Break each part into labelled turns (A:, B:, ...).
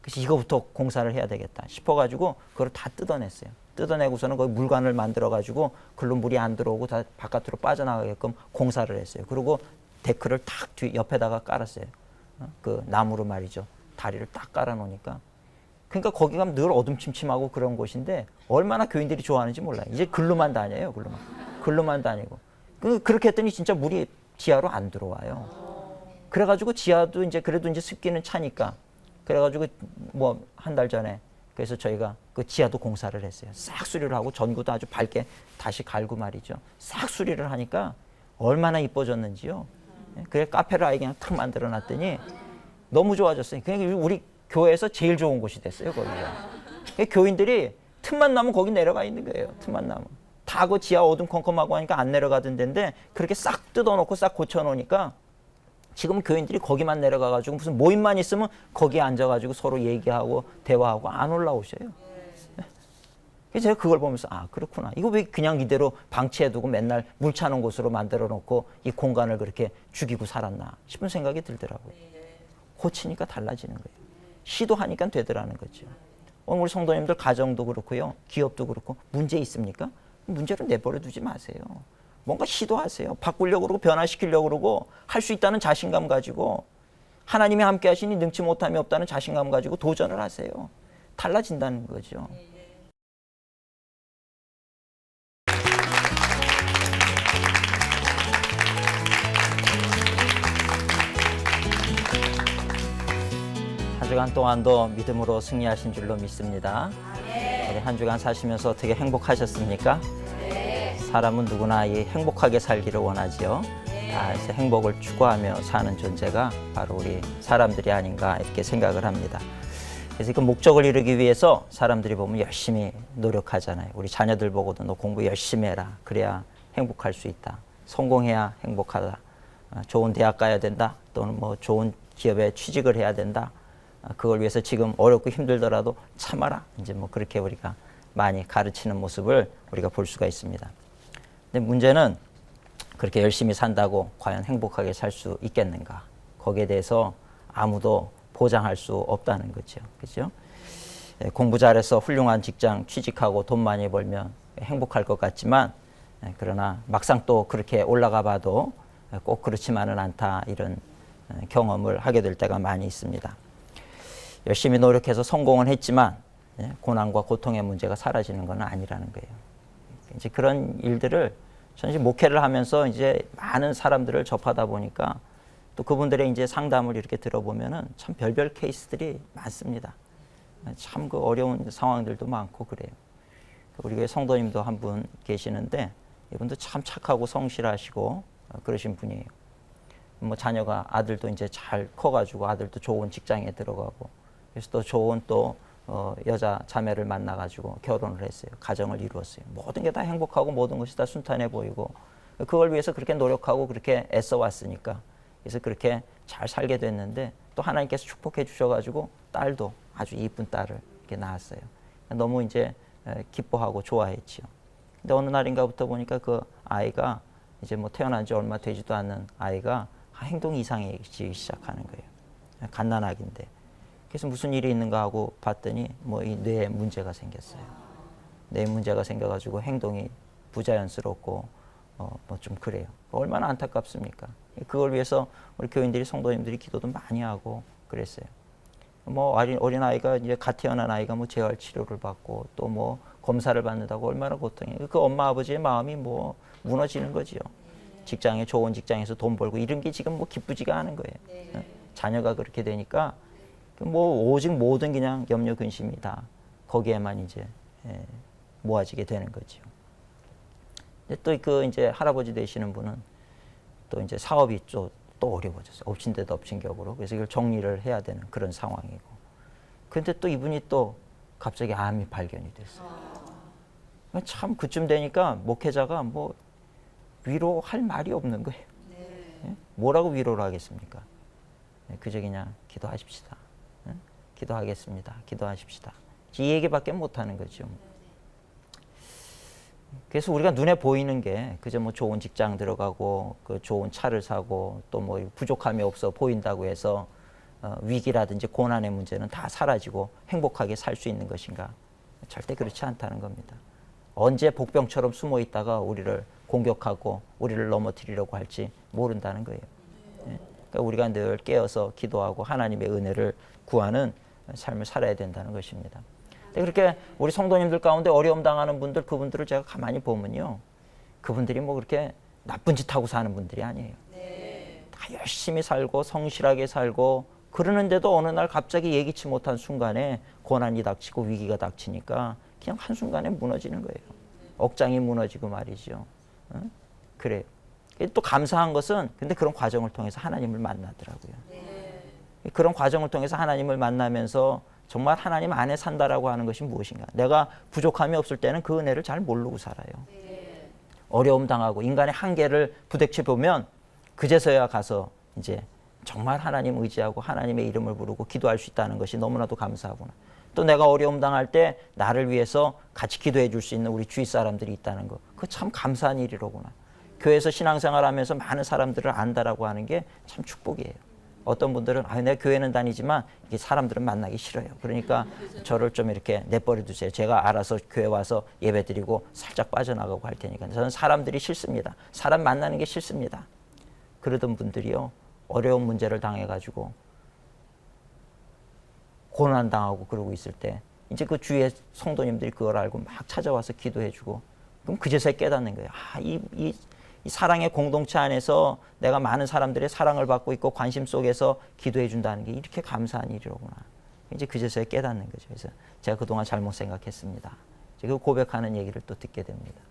A: 그래서 이거부터 공사를 해야 되겠다 싶어가지고 그걸 다 뜯어냈어요. 뜯어내고서는 거기 물관을 만들어가지고 글로 물이 안 들어오고 다 바깥으로 빠져나가게끔 공사를 했어요. 그리고 데크를 탁 뒤 옆에다가 깔았어요. 그 나무로 말이죠. 다리를 딱 깔아놓으니까. 그러니까 거기 가면 늘 어둠침침하고 그런 곳인데 얼마나 교인들이 좋아하는지 몰라요. 이제 글로만 다녀요. 글로만 다니고. 그렇게 했더니 진짜 물이 지하로 안 들어와요. 그래가지고 지하도 이제 그래도 이제 습기는 차니까. 그래가지고 뭐 한 달 전에 그래서 저희가 그 지하도 공사를 했어요. 싹 수리를 하고 전구도 아주 밝게 다시 갈고 말이죠. 싹 수리를 하니까 얼마나 이뻐졌는지요. 그래 카페를 아예 그냥 탁 만들어 놨더니 너무 좋아졌어요. 그냥 우리 교회에서 제일 좋은 곳이 됐어요. 거기가. 교인들이 틈만 나면 거기 내려가 있는 거예요. 틈만 나면. 다 그 지하 어둠컴컴하고 하니까 안 내려가던 데인데 그렇게 싹 뜯어놓고 싹 고쳐놓으니까 지금 교인들이 거기만 내려가가지고 무슨 모임만 있으면 거기에 앉아가지고 서로 얘기하고 대화하고 안 올라오셔요. 그래서 제가 그걸 보면서 아 그렇구나. 이거 왜 그냥 이대로 방치해두고 맨날 물 차는 곳으로 만들어놓고 이 공간을 그렇게 죽이고 살았나 싶은 생각이 들더라고요. 고치니까 달라지는 거예요. 시도하니까 되더라는 거죠. 오늘 우리 성도님들 가정도 그렇고요. 기업도 그렇고 문제 있습니까? 문제를 내버려 두지 마세요. 뭔가 시도하세요. 바꾸려고 그러고 변화시키려고 그러고 할 수 있다는 자신감 가지고 하나님이 함께 하시니 능치 못함이 없다는 자신감 가지고 도전을 하세요. 달라진다는 거죠. 한 주간 동안도 믿음으로 승리하신 줄로 믿습니다. 우리 한 주간 사시면서 어떻게 행복하셨습니까? 사람은 누구나 이 행복하게 살기를 원하지요. 그래서 행복을 추구하며 사는 존재가 바로 우리 사람들이 아닌가 이렇게 생각을 합니다. 그래서 그 목적을 이루기 위해서 사람들이 보면 열심히 노력하잖아요. 우리 자녀들 보고도 너 공부 열심히 해라. 그래야 행복할 수 있다. 성공해야 행복하다. 좋은 대학 가야 된다. 또는 뭐 좋은 기업에 취직을 해야 된다. 그걸 위해서 지금 어렵고 힘들더라도 참아라. 이제 뭐 그렇게 우리가 많이 가르치는 모습을 우리가 볼 수가 있습니다. 근데 문제는 그렇게 열심히 산다고 과연 행복하게 살 수 있겠는가? 거기에 대해서 아무도 보장할 수 없다는 거죠. 그렇죠? 공부 잘해서 훌륭한 직장 취직하고 돈 많이 벌면 행복할 것 같지만 그러나 막상 또 그렇게 올라가 봐도 꼭 그렇지만은 않다 이런 경험을 하게 될 때가 많이 있습니다. 열심히 노력해서 성공은 했지만 고난과 고통의 문제가 사라지는 건 아니라는 거예요. 이제 그런 일들을 저는 이제 목회를 하면서 이제 많은 사람들을 접하다 보니까 또 그분들의 이제 상담을 이렇게 들어보면은 참 별별 케이스들이 많습니다. 참 그 어려운 상황들도 많고 그래요. 우리 교회 성도님도 한 분 계시는데 이분도 참 착하고 성실하시고 그러신 분이에요. 뭐 자녀가 아들도 이제 잘 커가지고 아들도 좋은 직장에 들어가고 그래서 또 좋은 또 여자 자매를 만나가지고 결혼을 했어요. 가정을 이루었어요. 모든 게 다 행복하고 모든 것이 다 순탄해 보이고 그걸 위해서 그렇게 노력하고 그렇게 애써 왔으니까 그래서 그렇게 잘 살게 됐는데 또 하나님께서 축복해 주셔가지고 딸도 아주 이쁜 딸을 이렇게 낳았어요. 너무 이제 기뻐하고 좋아했지요. 근데 어느 날인가부터 보니까 그 아이가 이제 뭐 태어난 지 얼마 되지도 않는 아이가 행동이 이상해지기 시작하는 거예요. 갓난아기인데. 그래서 무슨 일이 있는가 하고 봤더니 뭐 이 뇌에 문제가 생겼어요. 뇌에 문제가 생겨가지고 행동이 부자연스럽고 뭐 좀 그래요. 얼마나 안타깝습니까? 그걸 위해서 우리 교인들이 성도님들이 기도도 많이 하고 그랬어요. 뭐 어린 아이가 이제 갓 태어난 아이가 뭐 재활 치료를 받고 또 뭐 검사를 받는다고 얼마나 고통이에요. 그 엄마 아버지의 마음이 뭐 무너지는 거지요. 직장에 좋은 직장에서 돈 벌고 이런 게 지금 뭐 기쁘지가 않은 거예요. 자녀가 그렇게 되니까. 뭐 오직 모든 그냥 염려 근심이 다 거기에만 이제 모아지게 되는 거죠. 근데 또 그 이제 할아버지 되시는 분은 또 이제 사업이 또 어려워졌어요. 엎친 데도 엎친 격으로. 그래서 이걸 정리를 해야 되는 그런 상황이고. 근데 또 이분이 또 갑자기 암이 발견이 됐어요. 참 그쯤 되니까 목회자가 뭐 위로할 말이 없는 거예요. 뭐라고 위로를 하겠습니까? 그저 그냥 기도하십시다. 기도하겠습니다. 기도하십시다. 이 얘기밖에 못하는 거죠. 그래서 우리가 눈에 보이는 게 그저 뭐 좋은 직장 들어가고 그 좋은 차를 사고 또 뭐 부족함이 없어 보인다고 해서 위기라든지 고난의 문제는 다 사라지고 행복하게 살 수 있는 것인가? 절대 그렇지 않다는 겁니다. 언제 복병처럼 숨어 있다가 우리를 공격하고 우리를 넘어뜨리려고 할지 모른다는 거예요. 그러니까 우리가 늘 깨어서 기도하고 하나님의 은혜를 구하는 삶을 살아야 된다는 것입니다. 그렇게 우리 성도님들 가운데 어려움 당하는 분들, 그분들을 제가 가만히 보면요, 그분들이 뭐 그렇게 나쁜 짓 하고 사는 분들이 아니에요. 다 열심히 살고 성실하게 살고 그러는데도 어느 날 갑자기 예기치 못한 순간에 고난이 닥치고 위기가 닥치니까 그냥 한순간에 무너지는 거예요. 억장이 무너지고 말이죠. 그래요. 또 감사한 것은 근데 그런 과정을 통해서 하나님을 만나더라고요. 그런 과정을 통해서 하나님을 만나면서 정말 하나님 안에 산다라고 하는 것이 무엇인가. 내가 부족함이 없을 때는 그 은혜를 잘 모르고 살아요. 어려움 당하고 인간의 한계를 부딪혀 보면 그제서야 가서 이제 정말 하나님 의지하고 하나님의 이름을 부르고 기도할 수 있다는 것이 너무나도 감사하구나. 또 내가 어려움 당할 때 나를 위해서 같이 기도해 줄 수 있는 우리 주위 사람들이 있다는 거. 그거 참 감사한 일이로구나. 교회에서 신앙생활하면서 많은 사람들을 안다라고 하는 게 참 축복이에요. 어떤 분들은 내가 교회는 다니지만 이게 사람들은 만나기 싫어요. 그러니까 저를 좀 이렇게 내버려 두세요. 제가 알아서 교회 와서 예배드리고 살짝 빠져나가고 할 테니까. 저는 사람들이 싫습니다. 사람 만나는 게 싫습니다. 그러던 분들이요, 어려운 문제를 당해가지고 고난당하고 그러고 있을 때 이제 그 주위의 성도님들이 그걸 알고 막 찾아와서 기도해주고, 그럼 그제서야 깨닫는 거예요. 이 사랑의 공동체 안에서 내가 많은 사람들의 사랑을 받고 있고 관심 속에서 기도해 준다는 게 이렇게 감사한 일이로구나. 이제 그제서야 깨닫는 거죠. 그래서 제가 그동안 잘못 생각했습니다. 그 고백하는 얘기를 또 듣게 됩니다.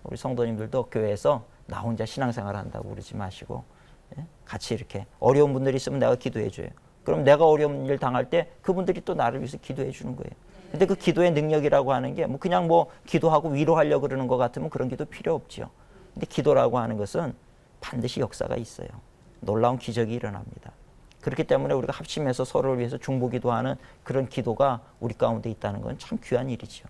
A: 우리 성도님들도 교회에서 나 혼자 신앙생활 한다고 그러지 마시고 같이 이렇게 어려운 분들이 있으면 내가 기도해 줘요. 그럼 내가 어려운 일 당할 때 그분들이 또 나를 위해서 기도해 주는 거예요. 근데 그 기도의 능력이라고 하는 게 뭐 그냥 뭐 기도하고 위로하려고 그러는 것 같으면 그런 기도 필요 없죠. 근데 기도라고 하는 것은 반드시 역사가 있어요. 놀라운 기적이 일어납니다. 그렇기 때문에 우리가 합심해서 서로를 위해서 중보기도하는 그런 기도가 우리 가운데 있다는 건 참 귀한 일이죠.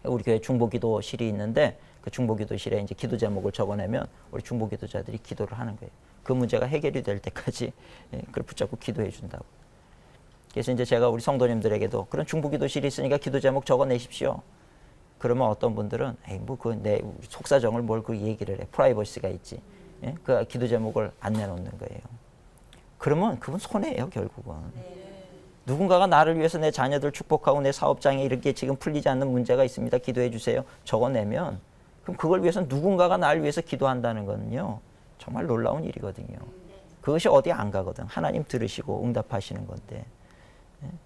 A: 우리 교회 중보기도실이 있는데 그 중보기도실에 이제 기도 제목을 적어내면 우리 중보기도자들이 기도를 하는 거예요. 그 문제가 해결이 될 때까지 그걸 붙잡고 기도해 준다고. 그래서 이제 제가 우리 성도님들에게도 그런 중보기도실이 있으니까 기도 제목 적어내십시오. 그러면 어떤 분들은 뭐 그 내 속사정을 뭘 그 얘기를 해. 프라이버시가 있지. 그 기도 제목을 안 내놓는 거예요. 그러면 그건 손해예요, 결국은. 누군가가 나를 위해서 내 자녀들 축복하고 내 사업장에 이렇게 지금 풀리지 않는 문제가 있습니다. 기도해 주세요. 적어내면 그럼 그걸 위해서 누군가가 나를 위해서 기도한다는 거는요, 정말 놀라운 일이거든요. 그것이 어디 안 가거든. 하나님 들으시고 응답하시는 건데.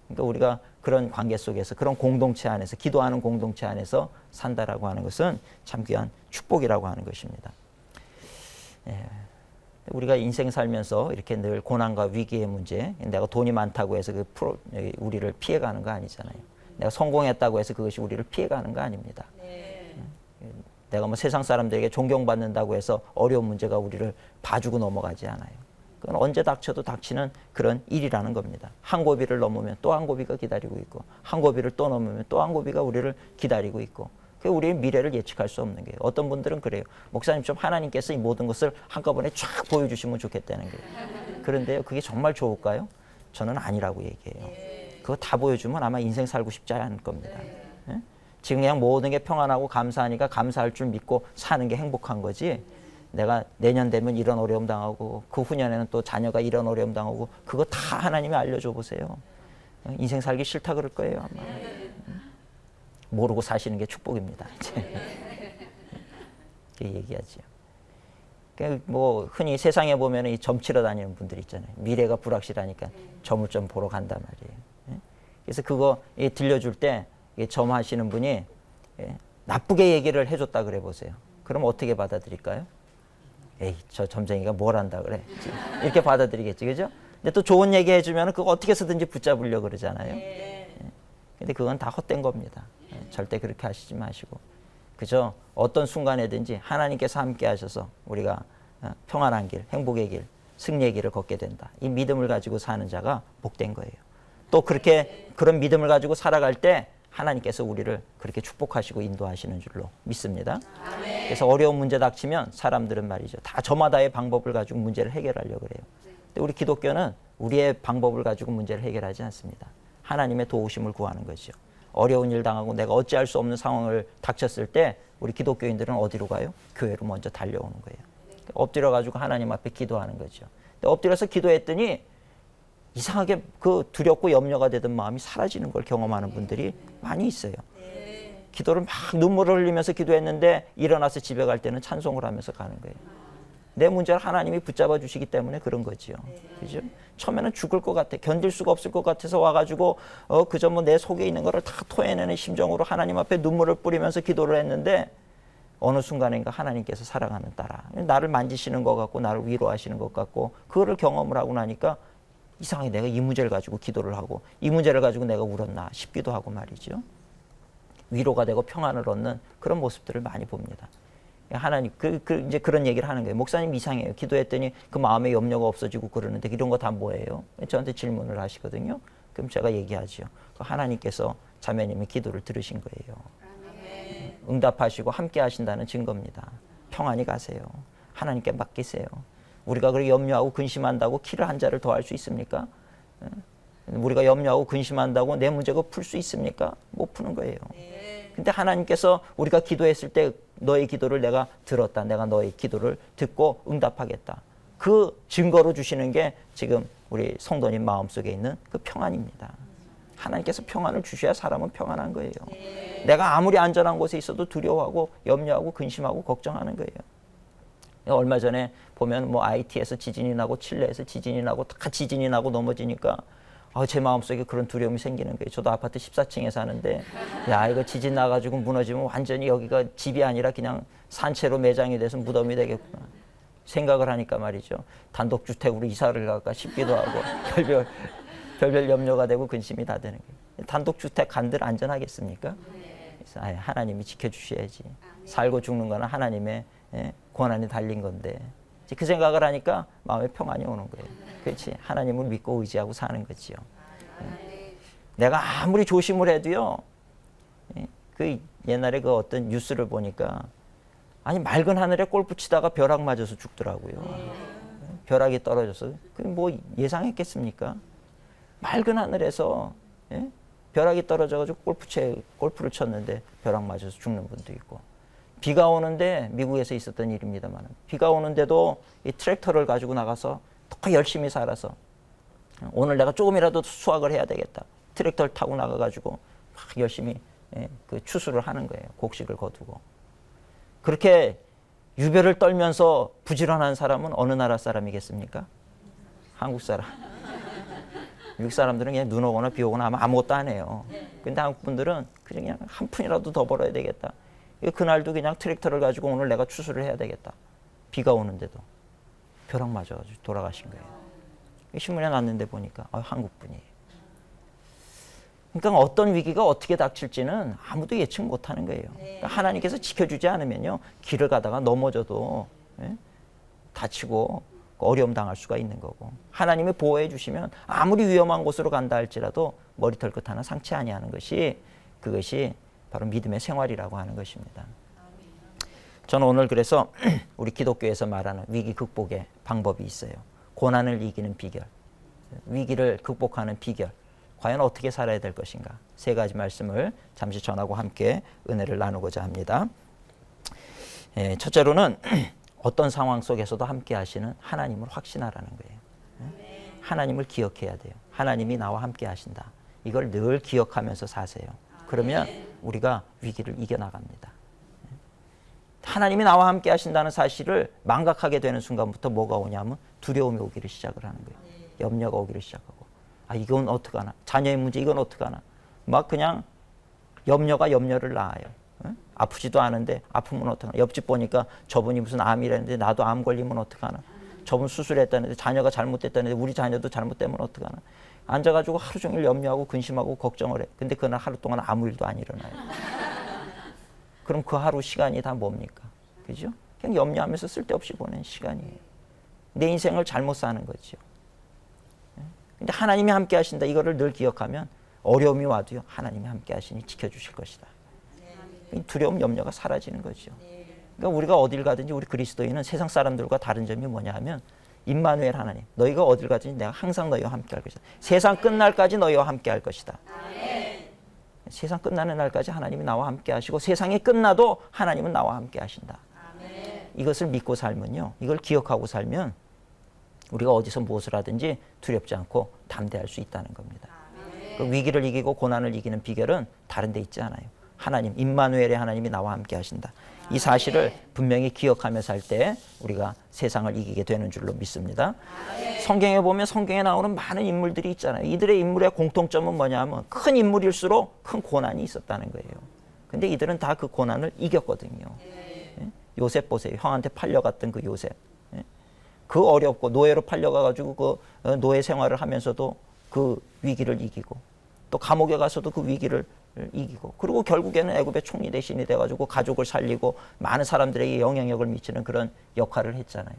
A: 그러니까 우리가 그런 관계 속에서 그런 공동체 안에서 기도하는 공동체 안에서 산다라고 하는 것은 참 귀한 축복이라고 하는 것입니다. 우리가 인생 살면서 이렇게 늘 고난과 위기의 문제, 내가 돈이 많다고 해서 우리를 피해가는 거 아니잖아요. 내가 성공했다고 해서 그것이 우리를 피해가는 거 아닙니다. 내가 뭐 세상 사람들에게 존경받는다고 해서 어려운 문제가 우리를 봐주고 넘어가지 않아요. 그건 언제 닥쳐도 닥치는 그런 일이라는 겁니다. 한 고비를 넘으면 또 한 고비가 기다리고 있고 한 고비를 또 넘으면 또 한 고비가 우리를 기다리고 있고, 그게 우리의 미래를 예측할 수 없는 거예요. 어떤 분들은 그래요. 목사님 좀 하나님께서 이 모든 것을 한꺼번에 쫙 보여주시면 좋겠다는 거예요. 그런데요, 그게 정말 좋을까요? 저는 아니라고 얘기해요. 그거 다 보여주면 아마 인생 살고 싶지 않을 겁니다. 지금 그냥 모든 게 평안하고 감사하니까 감사할 줄 믿고 사는 게 행복한 거지, 내가 내년 되면 이런 어려움 당하고 그 후년에는 또 자녀가 이런 어려움 당하고 그거 다 하나님이 알려줘 보세요. 인생 살기 싫다 그럴 거예요, 아마. 모르고 사시는 게 축복입니다. 이렇게 얘기하죠. 뭐 흔히 세상에 보면 이 점 치러 다니는 분들 있잖아요. 미래가 불확실하니까 점을 좀 보러 간단 말이에요. 그래서 그거 들려줄 때 점 하시는 분이 나쁘게 얘기를 해줬다 그래 보세요. 그럼 어떻게 받아들일까요? 에이, 저 점쟁이가 뭘 한다 그래. 이렇게 받아들이겠지, 그죠? 근데 또 좋은 얘기 해주면 그거 어떻게 해서든지 붙잡으려고 그러잖아요. 근데 그건 다 헛된 겁니다. 절대 그렇게 하시지 마시고, 그죠? 어떤 순간에든지 하나님께서 함께 하셔서 우리가 평안한 길, 행복의 길, 승리의 길을 걷게 된다. 이 믿음을 가지고 사는 자가 복된 거예요. 또 그렇게 그런 믿음을 가지고 살아갈 때 하나님께서 우리를 그렇게 축복하시고 인도하시는 줄로 믿습니다. 그래서 어려운 문제 닥치면 사람들은 말이죠, 다 저마다의 방법을 가지고 문제를 해결하려고 그래요. 근데 우리 기독교는 우리의 방법을 가지고 문제를 해결하지 않습니다. 하나님의 도우심을 구하는 거죠. 어려운 일 당하고 내가 어찌할 수 없는 상황을 닥쳤을 때 우리 기독교인들은 어디로 가요? 교회로 먼저 달려오는 거예요. 엎드려가지고 하나님 앞에 기도하는 거죠. 근데 엎드려서 기도했더니 이상하게 그 두렵고 염려가 되던 마음이 사라지는 걸 경험하는 분들이 많이 있어요. 기도를 막 눈물을 흘리면서 기도했는데 일어나서 집에 갈 때는 찬송을 하면서 가는 거예요. 내 문제를 하나님이 붙잡아 주시기 때문에 그런 거죠. 그죠? 처음에는 죽을 것 같아. 견딜 수가 없을 것 같아서 와가지고 그저 뭐 내 속에 있는 거를 다 토해내는 심정으로 하나님 앞에 눈물을 뿌리면서 기도를 했는데 어느 순간인가 하나님께서 사랑하는 딸아, 나를 만지시는 것 같고 나를 위로하시는 것 같고 그거를 경험을 하고 나니까 이상하게 내가 이 문제를 가지고 기도를 하고 이 문제를 가지고 내가 울었나 싶기도 하고 말이죠. 위로가 되고 평안을 얻는 그런 모습들을 많이 봅니다. 하나님 이제 그런 얘기를 하는 거예요. 목사님 이상해요. 기도했더니 그 마음에 염려가 없어지고 그러는데 이런 거 다 뭐예요? 저한테 질문을 하시거든요. 그럼 제가 얘기하죠. 하나님께서 자매님의 기도를 들으신 거예요. 응답하시고 함께 하신다는 증거입니다. 평안히 가세요. 하나님께 맡기세요. 우리가 그렇게 염려하고 근심한다고 키를 한 자를 더 할 수 있습니까? 우리가 염려하고 근심한다고 내 문제가 풀 수 있습니까? 못 푸는 거예요. 근데 하나님께서 우리가 기도했을 때 너의 기도를 내가 들었다. 내가 너의 기도를 듣고 응답하겠다. 그 증거로 주시는 게 지금 우리 성도님 마음속에 있는 그 평안입니다. 하나님께서 평안을 주셔야 사람은 평안한 거예요. 내가 아무리 안전한 곳에 있어도 두려워하고 염려하고 근심하고 걱정하는 거예요. 얼마 전에 보면 뭐 IT에서 지진이 나고 칠레에서 지진이 나고 다 지진이 나고 넘어지니까 제 마음속에 그런 두려움이 생기는 거예요. 저도 아파트 14층에 사는데 야 이거 지진 나가지고 무너지면 완전히 여기가 집이 아니라 그냥 산채로 매장이 돼서 무덤이 되겠구나 생각을 하니까 말이죠. 단독주택으로 이사를 갈까 싶기도 하고 별별 염려가 되고 근심이 다 되는 거예요. 단독주택 간들 안전하겠습니까? 그래서 하나님이 지켜주셔야지. 살고 죽는 거는 하나님의 권한이 달린 건데 그 생각을 하니까 마음에 평안이 오는 거예요. 그렇지. 하나님을 믿고 의지하고 사는 거지요. 내가 아무리 조심을 해도요. 그 옛날에 그 어떤 뉴스를 보니까 아니 맑은 하늘에 골프 치다가 벼락 맞아서 죽더라고요. 벼락이 떨어져서. 그 뭐 예상했겠습니까? 맑은 하늘에서 벼락이 떨어져가지고 골프를 쳤는데 벼락 맞아서 죽는 분도 있고. 비가 오는데 미국에서 있었던 일입니다만 비가 오는데도 이 트랙터를 가지고 나가서 더 열심히 살아서 오늘 내가 조금이라도 수확을 해야 되겠다. 트랙터를 타고 나가가지고 막 열심히 그 추수를 하는 거예요. 곡식을 거두고. 그렇게 유별을 떨면서 부지런한 사람은 어느 나라 사람이겠습니까? 한국 사람. 미국 사람들은 그냥 눈 오거나 비 오거나 하면 아무것도 안 해요. 근데 한국 분들은 그냥 한 푼이라도 더 벌어야 되겠다. 그날도 그냥 트랙터를 가지고 오늘 내가 추수를 해야 되겠다. 비가 오는데도 벼락 맞아가지고 돌아가신 거예요. 신문에 났는데 보니까 한국 분이에요. 그러니까 어떤 위기가 어떻게 닥칠지는 아무도 예측 못하는 거예요. 그러니까 하나님께서 지켜주지 않으면요 길을 가다가 넘어져도 다치고 어려움 당할 수가 있는 거고 하나님이 보호해 주시면 아무리 위험한 곳으로 간다 할지라도 머리털 끝 하나 상치 아니하는 것이 그것이 바로 믿음의 생활이라고 하는 것입니다. 저는 오늘 그래서 우리 기독교에서 말하는 위기 극복의 방법이 있어요. 고난을 이기는 비결, 위기를 극복하는 비결, 과연 어떻게 살아야 될 것인가. 세 가지 말씀을 잠시 전하고 함께 은혜를 나누고자 합니다. 첫째로는 어떤 상황 속에서도 함께 하시는 하나님을 확신하라는 거예요. 하나님을 기억해야 돼요. 하나님이 나와 함께 하신다. 이걸 늘 기억하면서 사세요. 그러면 우리가 위기를 이겨나갑니다. 하나님이 나와 함께 하신다는 사실을 망각하게 되는 순간부터 뭐가 오냐면 두려움이 오기를 시작을 하는 거예요. 염려가 오기를 시작하고 이건 어떡하나. 자녀의 문제 이건 어떡하나. 막 그냥 염려가 염려를 낳아요. 아프지도 않은데 아프면 어떡하나. 옆집 보니까 저분이 무슨 암이라는데 나도 암 걸리면 어떡하나. 저분 수술했다는데 자녀가 잘못됐다는데 우리 자녀도 잘못되면 어떡하나. 앉아가지고 하루 종일 염려하고 근심하고 걱정을 해. 근데 그날 하루 동안 아무 일도 안 일어나요. 그럼 그 하루 시간이 다 뭡니까? 그죠? 그냥 염려하면서 쓸데없이 보낸 시간이에요. 내 인생을 잘못 사는 거죠. 근데 하나님이 함께 하신다. 이거를 늘 기억하면 어려움이 와도요. 하나님이 함께 하시니 지켜주실 것이다. 두려움, 염려가 사라지는 거죠. 그러니까 우리가 어딜 가든지 우리 그리스도인은 세상 사람들과 다른 점이 뭐냐 하면 임마누엘 하나님, 너희가 어딜 가든지 내가 항상 너희와 함께 할 것이다. 세상 끝날까지 너희와 함께 할 것이다. 세상 끝나는 날까지 하나님이 나와 함께 하시고 세상이 끝나도 하나님은 나와 함께 하신다. 이것을 믿고 살면요, 이걸 기억하고 살면 우리가 어디서 무엇을 하든지 두렵지 않고 담대할 수 있다는 겁니다. 그 위기를 이기고 고난을 이기는 비결은 다른 데 있지 않아요. 하나님, 임마누엘의 하나님이 나와 함께 하신다. 이 사실을 분명히 기억하며 살 때 우리가 세상을 이기게 되는 줄로 믿습니다. 성경에 보면 성경에 나오는 많은 인물들이 있잖아요. 이들의 인물의 공통점은 뭐냐면 큰 인물일수록 큰 고난이 있었다는 거예요. 근데 이들은 다 그 고난을 이겼거든요. 요셉 보세요. 형한테 팔려갔던 그 요셉. 그 어렵고 노예로 팔려가가지고 그 노예 생활을 하면서도 그 위기를 이기고 또 감옥에 가서도 그 위기를 이기고 그리고 결국에는 애굽의 총리 대신이 돼가지고 가족을 살리고 많은 사람들에게 영향력을 미치는 그런 역할을 했잖아요.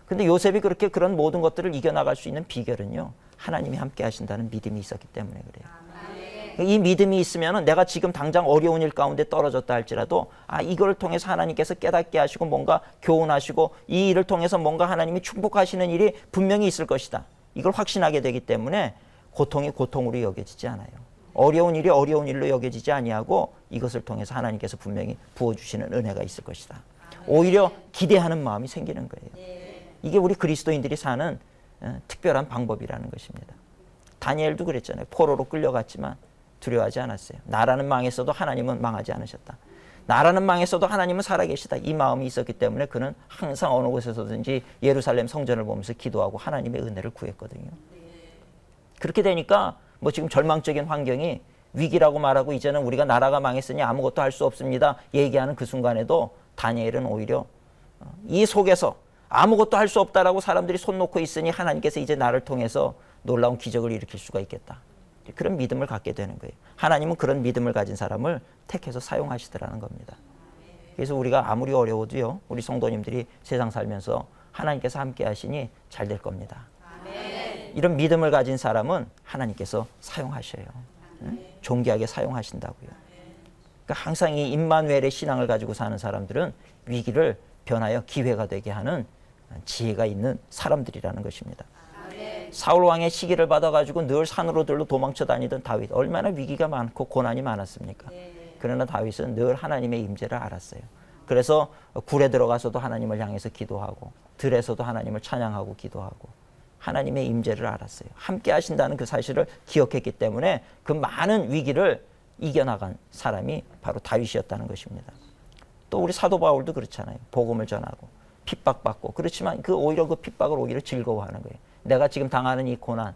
A: 근데 요셉이 그렇게 그런 모든 것들을 이겨나갈 수 있는 비결은요, 하나님이 함께 하신다는 믿음이 있었기 때문에 그래요. 이 믿음이 있으면 내가 지금 당장 어려운 일 가운데 떨어졌다 할지라도 이걸 통해서 하나님께서 깨닫게 하시고 뭔가 교훈하시고 이 일을 통해서 뭔가 하나님이 축복하시는 일이 분명히 있을 것이다. 이걸 확신하게 되기 때문에 고통이 고통으로 여겨지지 않아요. 어려운 일이 어려운 일로 여겨지지 아니하고 이것을 통해서 하나님께서 분명히 부어주시는 은혜가 있을 것이다. 오히려 기대하는 마음이 생기는 거예요. 이게 우리 그리스도인들이 사는 특별한 방법이라는 것입니다. 다니엘도 그랬잖아요. 포로로 끌려갔지만 두려워하지 않았어요. 나라는 망했어도 하나님은 망하지 않으셨다. 나라는 망했어도 하나님은 살아계시다. 이 마음이 있었기 때문에 그는 항상 어느 곳에서든지 예루살렘 성전을 보면서 기도하고 하나님의 은혜를 구했거든요. 그렇게 되니까 뭐 지금 절망적인 환경이 위기라고 말하고 이제는 우리가 나라가 망했으니 아무것도 할 수 없습니다 얘기하는 그 순간에도 다니엘은 오히려 이 속에서 아무것도 할 수 없다라고 사람들이 손 놓고 있으니 하나님께서 이제 나를 통해서 놀라운 기적을 일으킬 수가 있겠다. 그런 믿음을 갖게 되는 거예요. 하나님은 그런 믿음을 가진 사람을 택해서 사용하시더라는 겁니다. 그래서 우리가 아무리 어려워도요, 우리 성도님들이 세상 살면서 하나님께서 함께 하시니 잘 될 겁니다. 이런 믿음을 가진 사람은 하나님께서 사용하셔요. 존귀하게 사용하신다고요. 그러니까 항상 이 임마누엘의 신앙을 가지고 사는 사람들은 위기를 변하여 기회가 되게 하는 지혜가 있는 사람들이라는 것입니다. 사울 왕의 시기를 받아가지고 늘 산으로 들로 도망쳐 다니던 다윗, 얼마나 위기가 많고 고난이 많았습니까? 그러나 다윗은 늘 하나님의 임재를 알았어요. 그래서 굴에 들어가서도 하나님을 향해서 기도하고 들에서도 하나님을 찬양하고 기도하고 하나님의 임재를 알았어요. 함께 하신다는 그 사실을 기억했기 때문에 그 많은 위기를 이겨나간 사람이 바로 다윗이었다는 것입니다. 또 우리 사도 바울도 그렇잖아요. 복음을 전하고 핍박받고 그렇지만 오히려 그 핍박을 오히려 즐거워하는 거예요. 내가 지금 당하는 이 고난,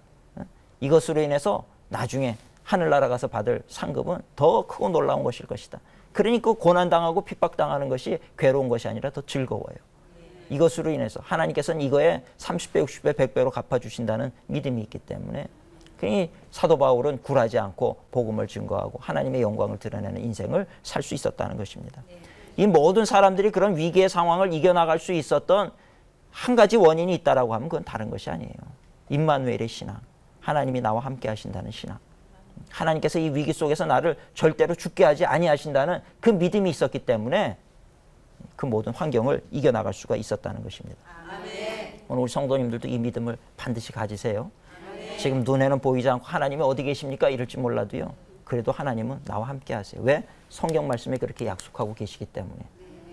A: 이것으로 인해서 나중에 하늘나라 가서 받을 상급은 더 크고 놀라운 것일 것이다. 그러니 그 고난당하고 핍박당하는 것이 괴로운 것이 아니라 더 즐거워요. 이것으로 인해서 하나님께서는 이거에 30배, 60배, 100배로 갚아주신다는 믿음이 있기 때문에 그러니 사도 바울은 굴하지 않고 복음을 증거하고 하나님의 영광을 드러내는 인생을 살 수 있었다는 것입니다. 이 모든 사람들이 그런 위기의 상황을 이겨나갈 수 있었던 한 가지 원인이 있다라고 하면 그건 다른 것이 아니에요. 임마누엘의 신앙, 하나님이 나와 함께 하신다는 신앙, 하나님께서 이 위기 속에서 나를 절대로 죽게 하지 아니하신다는 그 믿음이 있었기 때문에 그 모든 환경을 이겨나갈 수가 있었다는 것입니다. 오늘 우리 성도님들도 이 믿음을 반드시 가지세요. 지금 눈에는 보이지 않고 하나님이 어디 계십니까? 이럴지 몰라도요, 그래도 하나님은 나와 함께 하세요. 왜? 성경 말씀에 그렇게 약속하고 계시기 때문에.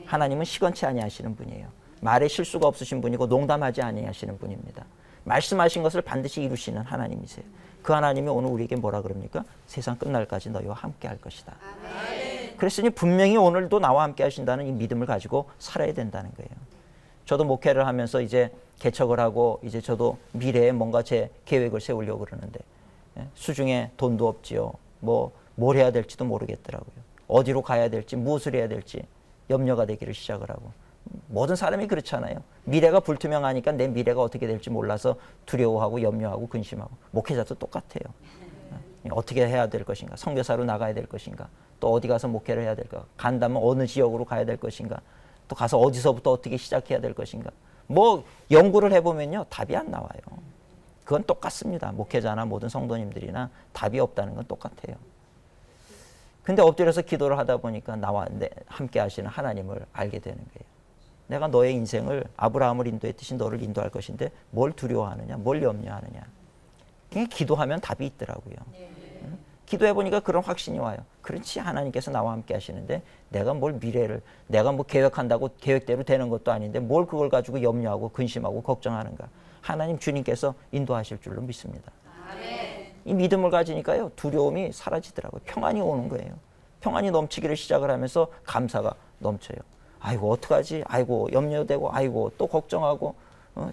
A: 하나님은 시건치 아니하시는 분이에요. 말에 실수가 없으신 분이고 농담하지 아니하시는 분입니다. 말씀하신 것을 반드시 이루시는 하나님이세요. 그 하나님이 오늘 우리에게 뭐라 그럽니까? 세상 끝날까지 너희와 함께 할 것이다. 그랬으니 분명히 오늘도 나와 함께 하신다는 이 믿음을 가지고 살아야 된다는 거예요. 저도 목회를 하면서 이제 개척을 하고 이제 저도 미래에 뭔가 제 계획을 세우려고 그러는데 수중에 돈도 없지요. 뭘 해야 될지도 모르겠더라고요. 어디로 가야 될지 무엇을 해야 될지 염려가 되기를 시작을 하고, 모든 사람이 그렇잖아요. 미래가 불투명하니까 내 미래가 어떻게 될지 몰라서 두려워하고 염려하고 근심하고, 목회자도 똑같아요. 어떻게 해야 될 것인가, 선교사로 나가야 될 것인가, 또 어디 가서 목회를 해야 될까, 간다면 어느 지역으로 가야 될 것인가, 또 가서 어디서부터 어떻게 시작해야 될 것인가, 연구를 해보면요 답이 안 나와요. 그건 똑같습니다. 목회자나 모든 성도님들이나 답이 없다는 건 똑같아요. 근데 엎드려서 기도를 하다 보니까 나와 함께 하시는 하나님을 알게 되는 거예요. 내가 너의 인생을 아브라함을 인도했듯이 너를 인도할 것인데 뭘 두려워하느냐, 뭘 염려하느냐. 그냥 기도하면 답이 있더라고요. 기도해 보니까 그런 확신이 와요. 그렇지, 하나님께서 나와 함께 하시는데 내가 뭘 미래를 내가 뭐 계획한다고 계획대로 되는 것도 아닌데 뭘 그걸 가지고 염려하고 근심하고 걱정하는가. 하나님 주님께서 인도하실 줄로 믿습니다. 이 믿음을 가지니까요, 두려움이 사라지더라고요. 평안이 오는 거예요. 평안이 넘치기를 시작을 하면서 감사가 넘쳐요. 아이고 어떡하지, 아이고 염려되고, 아이고 또 걱정하고,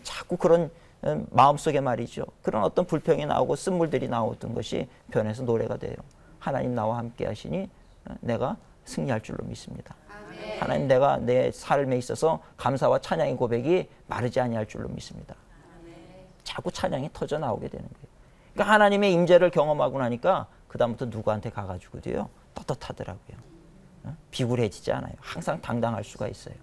A: 자꾸 그런 마음속에 말이죠, 그런 어떤 불평이 나오고 쓴물들이 나오던 것이 변해서 노래가 돼요. 하나님 나와 함께 하시니 내가 승리할 줄로 믿습니다. 아멘. 하나님, 내가 내 삶에 있어서 감사와 찬양의 고백이 마르지 아니할 줄로 믿습니다. 아멘. 자꾸 찬양이 터져 나오게 되는 거예요. 그러니까 하나님의 임재를 경험하고 나니까 그다음부터 누구한테 가가지고도요 떳떳하더라고요. 비굴해지지 않아요. 항상 당당할 수가 있어요.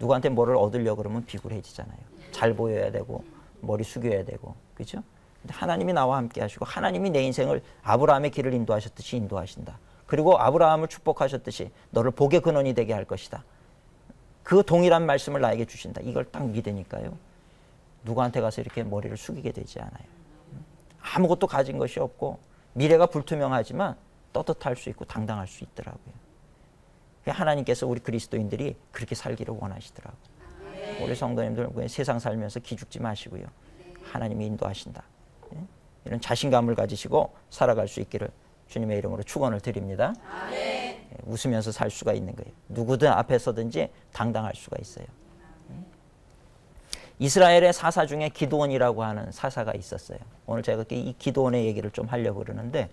A: 누구한테 뭐를 얻으려고 그러면 비굴해지잖아요. 잘 보여야 되고 머리 숙여야 되고, 그렇죠? 근데 하나님이 나와 함께 하시고 하나님이 내 인생을 아브라함의 길을 인도하셨듯이 인도하신다. 그리고 아브라함을 축복하셨듯이 너를 복의 근원이 되게 할 것이다. 그 동일한 말씀을 나에게 주신다. 이걸 딱 믿으니까요, 누구한테 가서 이렇게 머리를 숙이게 되지 않아요. 아무것도 가진 것이 없고 미래가 불투명하지만 떳떳할 수 있고 당당할 수 있더라고요. 하나님께서 우리 그리스도인들이 그렇게 살기를 원하시더라고요. 우리 성도님들 세상 살면서 기죽지 마시고요, 하나님이 인도하신다, 이런 자신감을 가지시고 살아갈 수 있기를 주님의 이름으로 축원을 드립니다. 웃으면서 살 수가 있는 거예요. 누구든 앞에 서든지 당당할 수가 있어요. 이스라엘의 사사 중에 기드온이라고 하는 사사가 있었어요. 오늘 제가 이 기드온의 얘기를 좀 하려고 그러는데,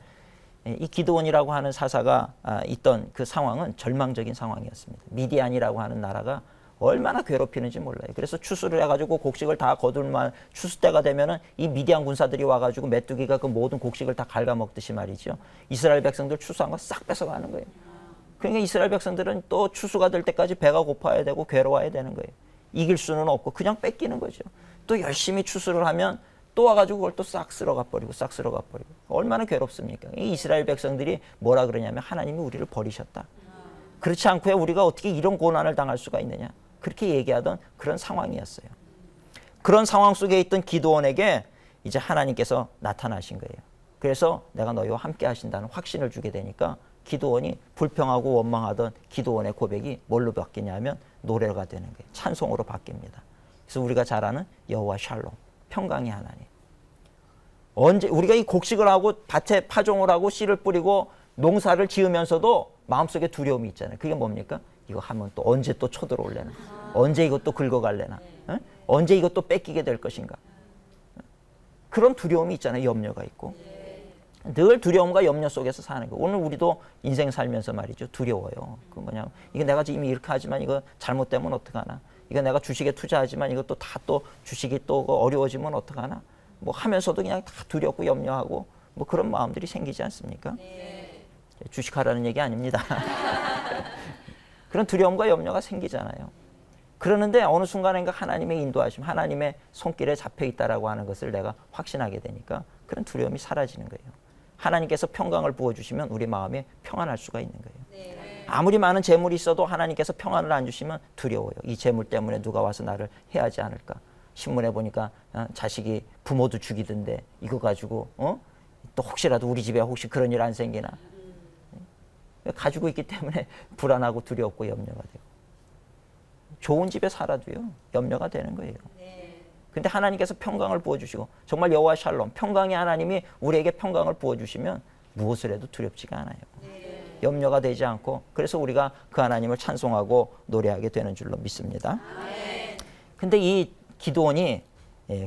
A: 이 기드온이라고 하는 사사가 있던 그 상황은 절망적인 상황이었습니다. 미디안이라고 하는 나라가 얼마나 괴롭히는지 몰라요. 그래서 추수를 해가지고 곡식을 다 거둘만 추수 때가 되면은 이 미디안 군사들이 와가지고 메뚜기가 그 모든 곡식을 다 갉아먹듯이 말이죠, 이스라엘 백성들 추수한 거 싹 뺏어가는 거예요. 그러니까 이스라엘 백성들은 또 추수가 될 때까지 배가 고파야 되고 괴로워야 되는 거예요. 이길 수는 없고 그냥 뺏기는 거죠. 또 열심히 추수를 하면 또 와가지고 그걸 또 싹 쓸어가 버리고 싹 쓸어가 버리고, 얼마나 괴롭습니까? 이 이스라엘 백성들이 뭐라 그러냐면 하나님이 우리를 버리셨다. 그렇지 않고야 우리가 어떻게 이런 고난을 당할 수가 있느냐, 그렇게 얘기하던 그런 상황이었어요. 그런 상황 속에 있던 기드온에게 이제 하나님께서 나타나신 거예요. 그래서 내가 너희와 함께 하신다는 확신을 주게 되니까 기드온이 불평하고 원망하던 기드온의 고백이 뭘로 바뀌냐면 노래가 되는 거예요. 찬송으로 바뀝니다. 그래서 우리가 잘 아는 여호와 샬롬, 평강의 하나님. 언제 우리가 이 곡식을 하고 밭에 파종을 하고 씨를 뿌리고 농사를 지으면서도 마음속에 두려움이 있잖아요. 그게 뭡니까? 이거 하면 또 언제 또 쳐들어올래나, 언제 이것도 긁어갈래나, 언제 이것도 뺏기게 될 것인가, 그런 두려움이 있잖아요. 염려가 있고 늘 두려움과 염려 속에서 사는 거예요. 오늘 우리도 인생 살면서 말이죠, 두려워요. 그 뭐냐, 이거 내가 지금 이렇게 하지만 이거 잘못되면 어떡하나, 이거 내가 주식에 투자하지만 이것도 다 또 주식이 또 어려워지면 어떡하나, 뭐 하면서도 그냥 다 두렵고 염려하고 뭐 그런 마음들이 생기지 않습니까? 주식하라는 얘기 아닙니다. 그런 두려움과 염려가 생기잖아요. 그러는데 어느 순간인가 하나님의 인도하심, 하나님의 손길에 잡혀 있다라고 하는 것을 내가 확신하게 되니까 그런 두려움이 사라지는 거예요. 하나님께서 평강을 부어주시면 우리 마음에 평안할 수가 있는 거예요. 아무리 많은 재물이 있어도 하나님께서 평안을 안 주시면 두려워요. 이 재물 때문에 누가 와서 나를 해하지 않을까. 신문에 보니까 자식이 부모도 죽이던데 이거 가지고 또 혹시라도 우리 집에 혹시 그런 일 안 생기나. 가지고 있기 때문에 불안하고 두렵고 염려가 되고, 좋은 집에 살아도요 염려가 되는 거예요. 근데 하나님께서 평강을 부어주시고, 정말 여호와 샬롬, 평강의 하나님이 우리에게 평강을 부어주시면 무엇을 해도 두렵지가 않아요. 염려가 되지 않고, 그래서 우리가 그 하나님을 찬송하고 노래하게 되는 줄로 믿습니다. 근데 이 기드온이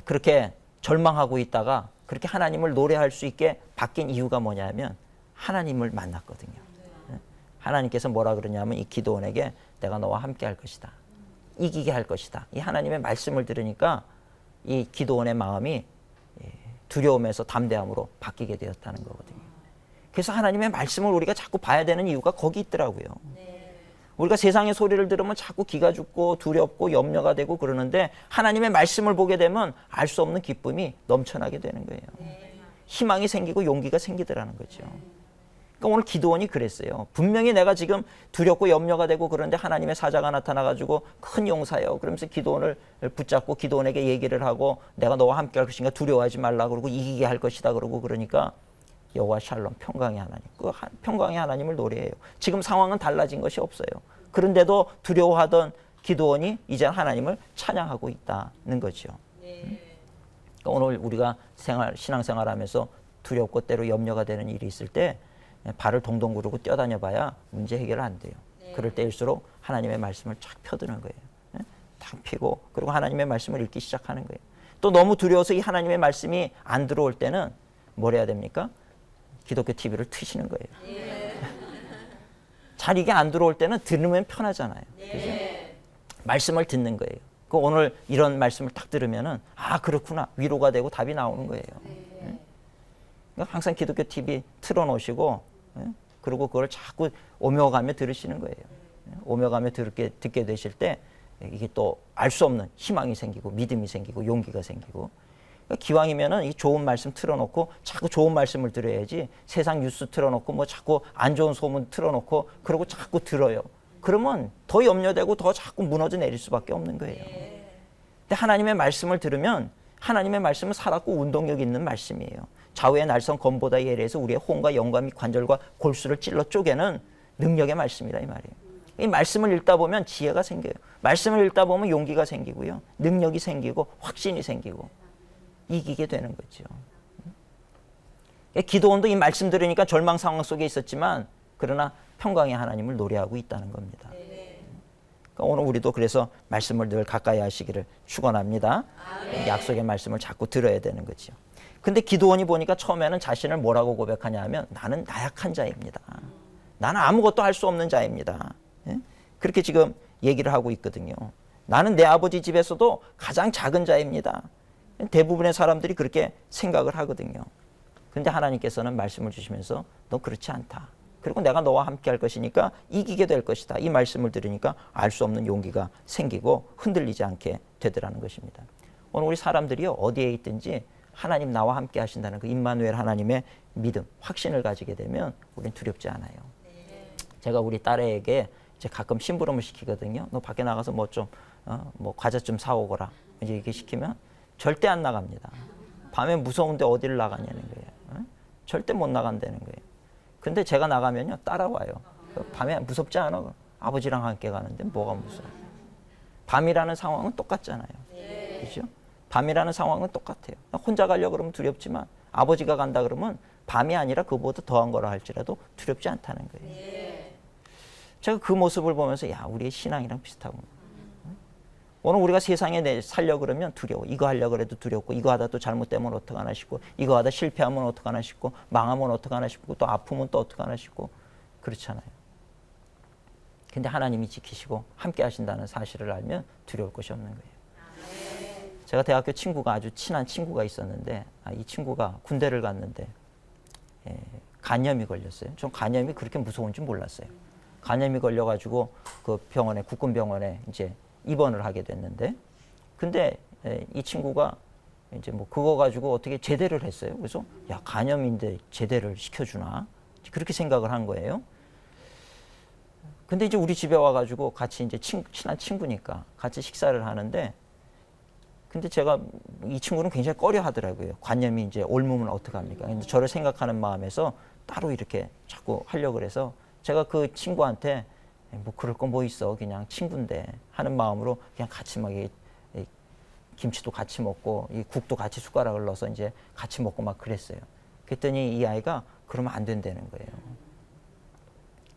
A: 그렇게 절망하고 있다가 그렇게 하나님을 노래할 수 있게 바뀐 이유가 뭐냐면 하나님을 만났거든요. 하나님께서 뭐라 그러냐면 이 기드온에게 내가 너와 함께 할 것이다, 이기게 할 것이다. 이 하나님의 말씀을 들으니까 이 기드온의 마음이 두려움에서 담대함으로 바뀌게 되었다는 거거든요. 그래서 하나님의 말씀을 우리가 자꾸 봐야 되는 이유가 거기 있더라고요. 우리가 세상의 소리를 들으면 자꾸 기가 죽고 두렵고 염려가 되고 그러는데, 하나님의 말씀을 보게 되면 알 수 없는 기쁨이 넘쳐나게 되는 거예요. 희망이 생기고 용기가 생기더라는 거죠. 그러니까 오늘 기도원이 그랬어요. 분명히 내가 지금 두렵고 염려가 되고 그런데 하나님의 사자가 나타나가지고 큰 용사요. 그러면서 기도원을 붙잡고 기도원에게 얘기를 하고 내가 너와 함께 할 것인가 두려워하지 말라 그러고 이기게 할 것이다 그러고 그러니까 여호와 샬롬 평강의 하나님, 그 평강의 하나님을 노래해요. 지금 상황은 달라진 것이 없어요. 그런데도 두려워하던 기도원이 이제 하나님을 찬양하고 있다는 거죠. 그러니까 오늘 우리가 신앙생활하면서 두렵고 때로 염려가 되는 일이 있을 때 발을 동동 구르고 뛰어다녀 봐야 문제 해결 안 돼요. 그럴 때일수록 하나님의 말씀을 쫙 펴드는 거예요. 탁 펴고 그리고 하나님의 말씀을 읽기 시작하는 거예요. 또 너무 두려워서 이 하나님의 말씀이 안 들어올 때는 뭘 해야 됩니까? 기독교 TV를 트시는 거예요. 잘 이게 안 들어올 때는 들으면 편하잖아요. 그죠? 말씀을 듣는 거예요. 그 오늘 이런 말씀을 딱 들으면은 아 그렇구나 위로가 되고 답이 나오는 거예요. 그러니까 항상 기독교 TV 틀어놓으시고 그리고 그걸 자꾸 오며 가며 들으시는 거예요. 오며 가며 듣게 되실 때 이게 또 알 수 없는 희망이 생기고 믿음이 생기고 용기가 생기고 그러니까 기왕이면은 이 좋은 말씀 틀어놓고 자꾸 좋은 말씀을 들어야지 세상 뉴스 틀어놓고 뭐 자꾸 안 좋은 소문 틀어놓고 그러고 자꾸 들어요. 그러면 더 염려되고 더 자꾸 무너져 내릴 수밖에 없는 거예요. 근데 하나님의 말씀을 들으면 하나님의 말씀은 살았고 운동력 있는 말씀이에요. 좌우의 날선 검보다 예리해서 우리의 혼과 영과 및 관절과 골수를 찔러 쪼개는 능력의 말씀이다 이 말이에요. 이 말씀을 읽다 보면 지혜가 생겨요. 말씀을 읽다 보면 용기가 생기고요. 능력이 생기고 확신이 생기고 이기게 되는 거죠. 기도원도 이 말씀 들으니까 절망 상황 속에 있었지만 그러나 평강의 하나님을 노래하고 있다는 겁니다. 그러니까 오늘 우리도 그래서 말씀을 늘 가까이 하시기를 축원합니다. 약속의 말씀을 자꾸 들어야 되는 거죠. 근데 기도원이 보니까 처음에는 자신을 뭐라고 고백하냐 하면 나는 나약한 자입니다. 나는 아무것도 할 수 없는 자입니다. 그렇게 지금 얘기를 하고 있거든요. 나는 내 아버지 집에서도 가장 작은 자입니다. 대부분의 사람들이 그렇게 생각을 하거든요. 그런데 하나님께서는 말씀을 주시면서 너 그렇지 않다. 그리고 내가 너와 함께 할 것이니까 이기게 될 것이다. 이 말씀을 들으니까 알 수 없는 용기가 생기고 흔들리지 않게 되더라는 것입니다. 오늘 우리 사람들이요 어디에 있든지 하나님 나와 함께 하신다는 그 임마누엘 하나님의 믿음, 확신을 가지게 되면 우리는 두렵지 않아요. 제가 우리 딸에게 이제 가끔 심부름을 시키거든요. 너 밖에 나가서 뭐 과자 좀 사오거라. 이제 이렇게 시키면 절대 안 나갑니다. 밤에 무서운데 어디를 나가냐는 거예요. 절대 못 나간다는 거예요. 근데 제가 나가면요 따라와요. 밤에 무섭지 않아? 아버지랑 함께 가는데 뭐가 무서워? 밤이라는 상황은 똑같잖아요. 그렇죠? 밤이라는 상황은 똑같아요. 혼자 가려고 그러면 두렵지만 아버지가 간다 그러면 밤이 아니라 그보다 더한 거라 할지라도 두렵지 않다는 거예요. 제가 그 모습을 보면서 야 우리의 신앙이랑 비슷하구나. 오늘 우리가 세상에 살려고 그러면 두려워. 이거 하려고 해도 두렵고 이거 하다 또 잘못되면 어떡하나 싶고 이거 하다 실패하면 어떡하나 싶고 망하면 어떡하나 싶고 또 아프면 또 어떡하나 싶고 그렇잖아요. 근데 하나님이 지키시고 함께 하신다는 사실을 알면 두려울 것이 없는 거예요. 제가 대학교 친구가 아주 친한 친구가 있었는데 이 친구가 군대를 갔는데 간염이 걸렸어요. 전 간염이 그렇게 무서운 줄 몰랐어요. 간염이 걸려가지고 그 병원에 국군병원에 이제 입원을 하게 됐는데 근데 이 친구가 이제 뭐 그거 가지고 어떻게 제대를 했어요. 그래서 야 간염인데 제대를 시켜주나 그렇게 생각을 한 거예요. 근데 이제 우리 집에 와가지고 같이 이제 친한 친구니까 같이 식사를 하는데 근데 제가 이 친구는 굉장히 꺼려 하더라고요. 관념이 이제 옮으면 어떡합니까? 근데 저를 생각하는 마음에서 따로 이렇게 자꾸 하려고 그래서 제가 그 친구한테 뭐 그럴 거 뭐 있어. 그냥 친구인데 하는 마음으로 그냥 같이 막 김치도 같이 먹고 이 국도 같이 숟가락을 넣어서 이제 같이 먹고 막 그랬어요. 그랬더니 이 아이가 그러면 안 된다는 거예요.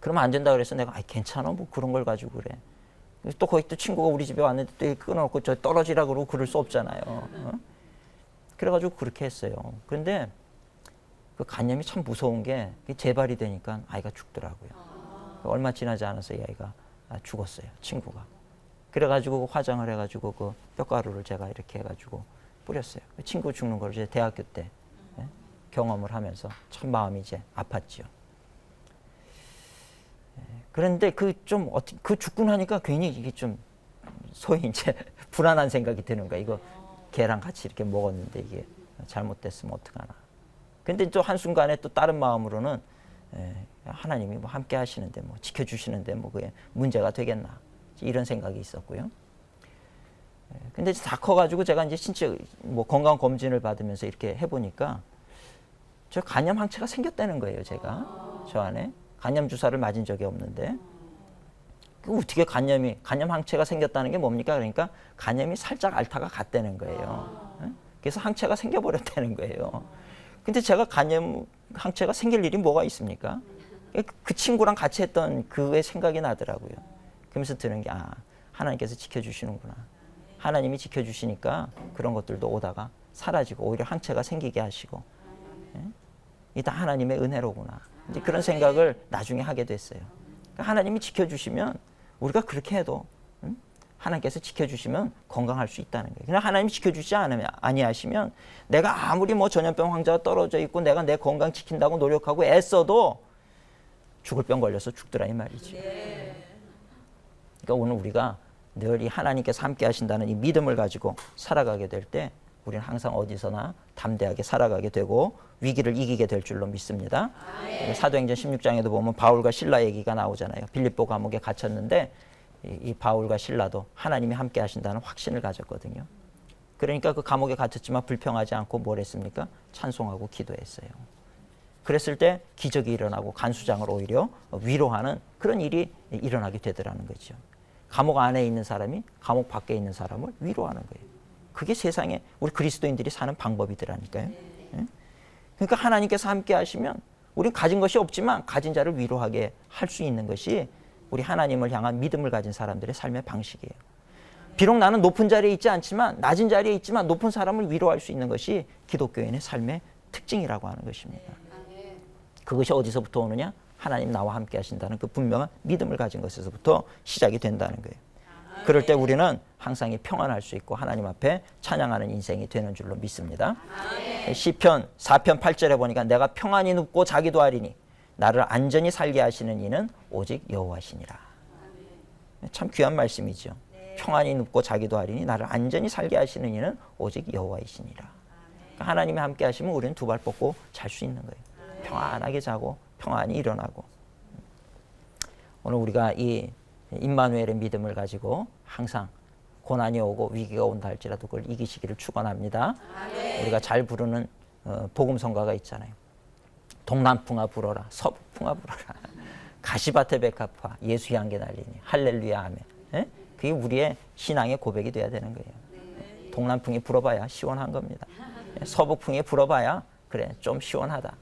A: 그러면 안 된다 그래서 내가 괜찮아. 뭐 그런 걸 가지고 그래. 또 거기 또 친구가 우리 집에 왔는데 또 끊어놓고 저 떨어지라 그러고 그럴 수 없잖아요. 그래가지고 그렇게 했어요. 그런데 그 간염이 참 무서운 게 재발이 되니까 아이가 죽더라고요. 얼마 지나지 않아서 이 아이가 죽었어요. 친구가. 그래가지고 화장을 해가지고 그 뼈가루를 제가 이렇게 해가지고 뿌렸어요. 친구 죽는 걸 이제 대학교 때 경험을 하면서 참 마음이 이제 아팠지요. 그런데 그 죽고 나니까 괜히 이게 좀 소위 이제 불안한 생각이 드는 거야. 이거 걔랑 같이 이렇게 먹었는데 이게 잘못됐으면 어떡하나. 근데 또 한순간에 또 다른 마음으로는 하나님이 뭐 함께 하시는데 뭐 지켜주시는데 뭐 그게 문제가 되겠나 이런 생각이 있었고요. 근데 다 커가지고 제가 이제 신체 뭐 건강 검진을 받으면서 이렇게 해보니까 저 간염 항체가 생겼다는 거예요. 제가 저 안에 간염 주사를 맞은 적이 없는데 어떻게 간염 항체가 생겼다는 게 뭡니까? 그러니까 간염이 살짝 앓다가 갔다는 거예요. 그래서 항체가 생겨버렸다는 거예요. 근데 제가 간염 항체가 생길 일이 뭐가 있습니까? 그 친구랑 같이 했던 그의 생각이 나더라고요. 그러면서 드는 게 하나님께서 지켜주시는구나. 하나님이 지켜주시니까 그런 것들도 오다가 사라지고 오히려 항체가 생기게 하시고 이게 다 하나님의 은혜로구나. 이제 그런 생각을 나중에 하게 됐어요. 그러니까 하나님이 지켜주시면 우리가 그렇게 해도 하나님께서 지켜주시면 건강할 수 있다는 거예요. 그냥 하나님이 지켜주지 아니하시면 내가 아무리 뭐 전염병 환자가 떨어져 있고 내가 내 건강 지킨다고 노력하고 애써도 죽을 병 걸려서 죽더라 이 말이죠. 그러니까 오늘 우리가 늘 이 하나님께서 함께 하신다는 이 믿음을 가지고 살아가게 될 때 우리는 항상 어디서나 담대하게 살아가게 되고 위기를 이기게 될 줄로 믿습니다. 사도행전 16장에도 보면 바울과 실라 얘기가 나오잖아요. 빌립보 감옥에 갇혔는데 이 바울과 실라도 하나님이 함께 하신다는 확신을 가졌거든요. 그러니까 그 감옥에 갇혔지만 불평하지 않고 뭘 했습니까? 찬송하고 기도했어요. 그랬을 때 기적이 일어나고 간수장을 오히려 위로하는 그런 일이 일어나게 되더라는 거죠. 감옥 안에 있는 사람이 감옥 밖에 있는 사람을 위로하는 거예요. 그게 세상에 우리 그리스도인들이 사는 방법이더라니까요. 그러니까 하나님께서 함께 하시면 우린 가진 것이 없지만 가진 자를 위로하게 할 수 있는 것이 우리 하나님을 향한 믿음을 가진 사람들의 삶의 방식이에요. 비록 나는 높은 자리에 있지 않지만 낮은 자리에 있지만 높은 사람을 위로할 수 있는 것이 기독교인의 삶의 특징이라고 하는 것입니다. 그것이 어디서부터 오느냐? 하나님 나와 함께 하신다는 그 분명한 믿음을 가진 것에서부터 시작이 된다는 거예요. 그럴 때 우리는 항상 평안할 수 있고 하나님 앞에 찬양하는 인생이 되는 줄로 믿습니다. 시편 4편 8절에 보니까 내가 평안히 눕고 자기도 하리니 나를 안전히 살게 하시는 이는 오직 여호와시니라. 참 귀한 말씀이죠. 평안히 눕고 자기도 하리니 나를 안전히 살게 하시는 이는 오직 여호와이시니라. 그러니까 하나님이 함께 하시면 우리는 두 발 뻗고 잘 수 있는 거예요. 평안하게 자고 평안히 일어나고. 오늘 우리가 이 임마누엘의 믿음을 가지고 항상 고난이 오고 위기가 온다 할지라도 그걸 이기시기를 축원합니다. 우리가 잘 부르는 복음성가가 있잖아요. 동남풍아 불어라, 서북풍아 불어라, 가시밭에 백합화, 예수 향기 날리니 할렐루야 아멘. 그게 우리의 신앙의 고백이 돼야 되는 거예요. 동남풍이 불어봐야 시원한 겁니다. 서북풍이 불어봐야 그래 좀 시원하다.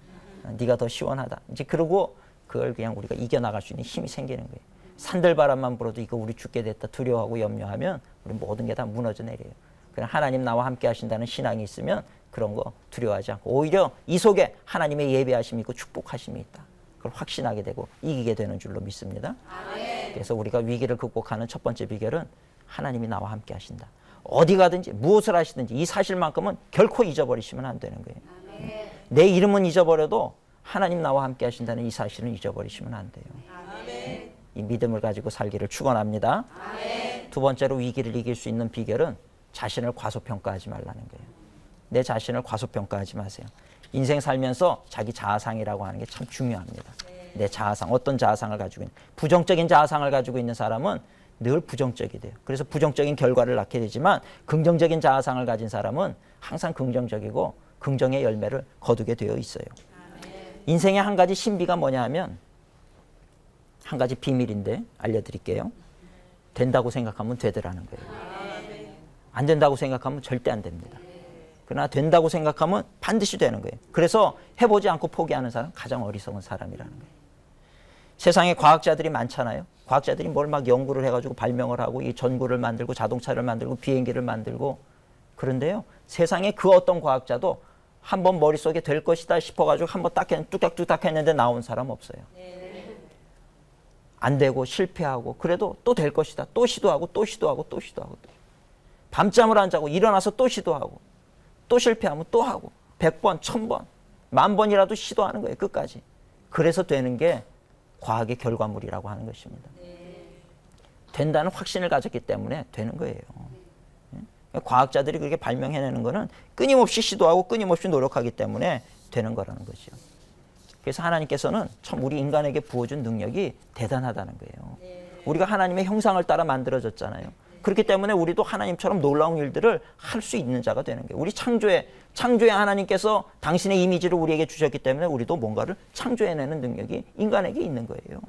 A: 네가 더 시원하다. 이제 그러고 그걸 그냥 우리가 이겨나갈 수 있는 힘이 생기는 거예요. 산들바람만 불어도 이거 우리 죽게 됐다 두려워하고 염려하면 우리 모든 게 다 무너져 내려요. 그냥 하나님 나와 함께 하신다는 신앙이 있으면 그런 거 두려워하지 않고 오히려 이 속에 하나님의 예배하심이 있고 축복하심이 있다. 그걸 확신하게 되고 이기게 되는 줄로 믿습니다. 그래서 우리가 위기를 극복하는 첫 번째 비결은 하나님이 나와 함께 하신다. 어디 가든지 무엇을 하시든지 이 사실만큼은 결코 잊어버리시면 안 되는 거예요. 내 이름은 잊어버려도 하나님 나와 함께 하신다는 이 사실은 잊어버리시면 안 돼요. 이 믿음을 가지고 살기를 축원합니다. 두 번째로 위기를 이길 수 있는 비결은 자신을 과소평가하지 말라는 거예요. 내 자신을 과소평가하지 마세요. 인생 살면서 자기 자아상이라고 하는 게 참 중요합니다. 내 자아상, 어떤 자아상을 가지고 있는 부정적인 자아상을 가지고 있는 사람은 늘 부정적이 돼요. 그래서 부정적인 결과를 낳게 되지만 긍정적인 자아상을 가진 사람은 항상 긍정적이고 긍정의 열매를 거두게 되어 있어요. 인생의 한 가지 신비가 뭐냐 하면 한 가지 비밀인데 알려드릴게요. 된다고 생각하면 되더라는 거예요. 안 된다고 생각하면 절대 안 됩니다. 그러나 된다고 생각하면 반드시 되는 거예요. 그래서 해보지 않고 포기하는 사람 가장 어리석은 사람이라는 거예요. 세상에 과학자들이 많잖아요. 과학자들이 뭘 막 연구를 해가지고 발명을 하고 이 전구를 만들고 자동차를 만들고 비행기를 만들고 그런데요. 세상에 그 어떤 과학자도 한번 머릿속에 될 것이다 싶어가지고 한번 뚝딱뚝딱 했는데 나온 사람 없어요. 안 되고 실패하고 그래도 또 될 것이다. 또 시도하고 또 시도하고 또 시도하고 밤잠을 안 자고 일어나서 또 시도하고 또 실패하면 또 하고 100번, 1000번, 10,000번이라도 시도하는 거예요. 끝까지. 그래서 되는 게 과학의 결과물이라고 하는 것입니다. 된다는 확신을 가졌기 때문에 되는 거예요. 과학자들이 그렇게 발명해내는 거는 끊임없이 시도하고 끊임없이 노력하기 때문에 되는 거라는 거죠. 그래서 하나님께서는 참 우리 인간에게 부어준 능력이 대단하다는 거예요. 우리가 하나님의 형상을 따라 만들어졌잖아요. 그렇기 때문에 우리도 하나님처럼 놀라운 일들을 할 수 있는 자가 되는 거예요. 우리 창조에 하나님께서 당신의 이미지를 우리에게 주셨기 때문에 우리도 뭔가를 창조해내는 능력이 인간에게 있는 거예요.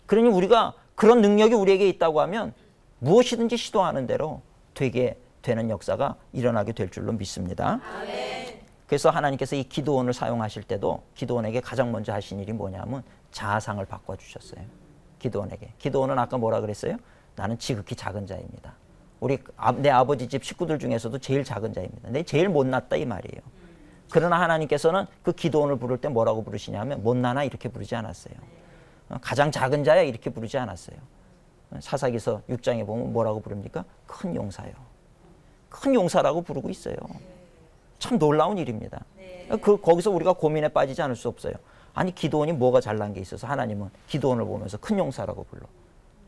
A: 그러니 우리가 그런 능력이 우리에게 있다고 하면 무엇이든지 시도하는 대로 되게 되는 역사가 일어나게 될 줄로 믿습니다. 그래서 하나님께서 이 기드온을 사용하실 때도 기드온에게 가장 먼저 하신 일이 뭐냐면 자아상을 바꿔주셨어요. 기드온은 아까 뭐라 그랬어요? 나는 지극히 작은 자입니다. 내 아버지 집 식구들 중에서도 제일 작은 자입니다. 내 제일 못났다 이 말이에요. 그러나 하나님께서는 그 기드온을 부를 때 뭐라고 부르시냐면 못나나 이렇게 부르지 않았어요. 가장 작은 자야 이렇게 부르지 않았어요. 사사기서 6장에 보면 뭐라고 부릅니까? 큰 용사요. 큰 용사라고 부르고 있어요. 참 놀라운 일입니다. 거기서 우리가 고민에 빠지지 않을 수 없어요. 아니 기드온이 뭐가 잘난 게 있어서 하나님은 기드온을 보면서 큰 용사라고 불러.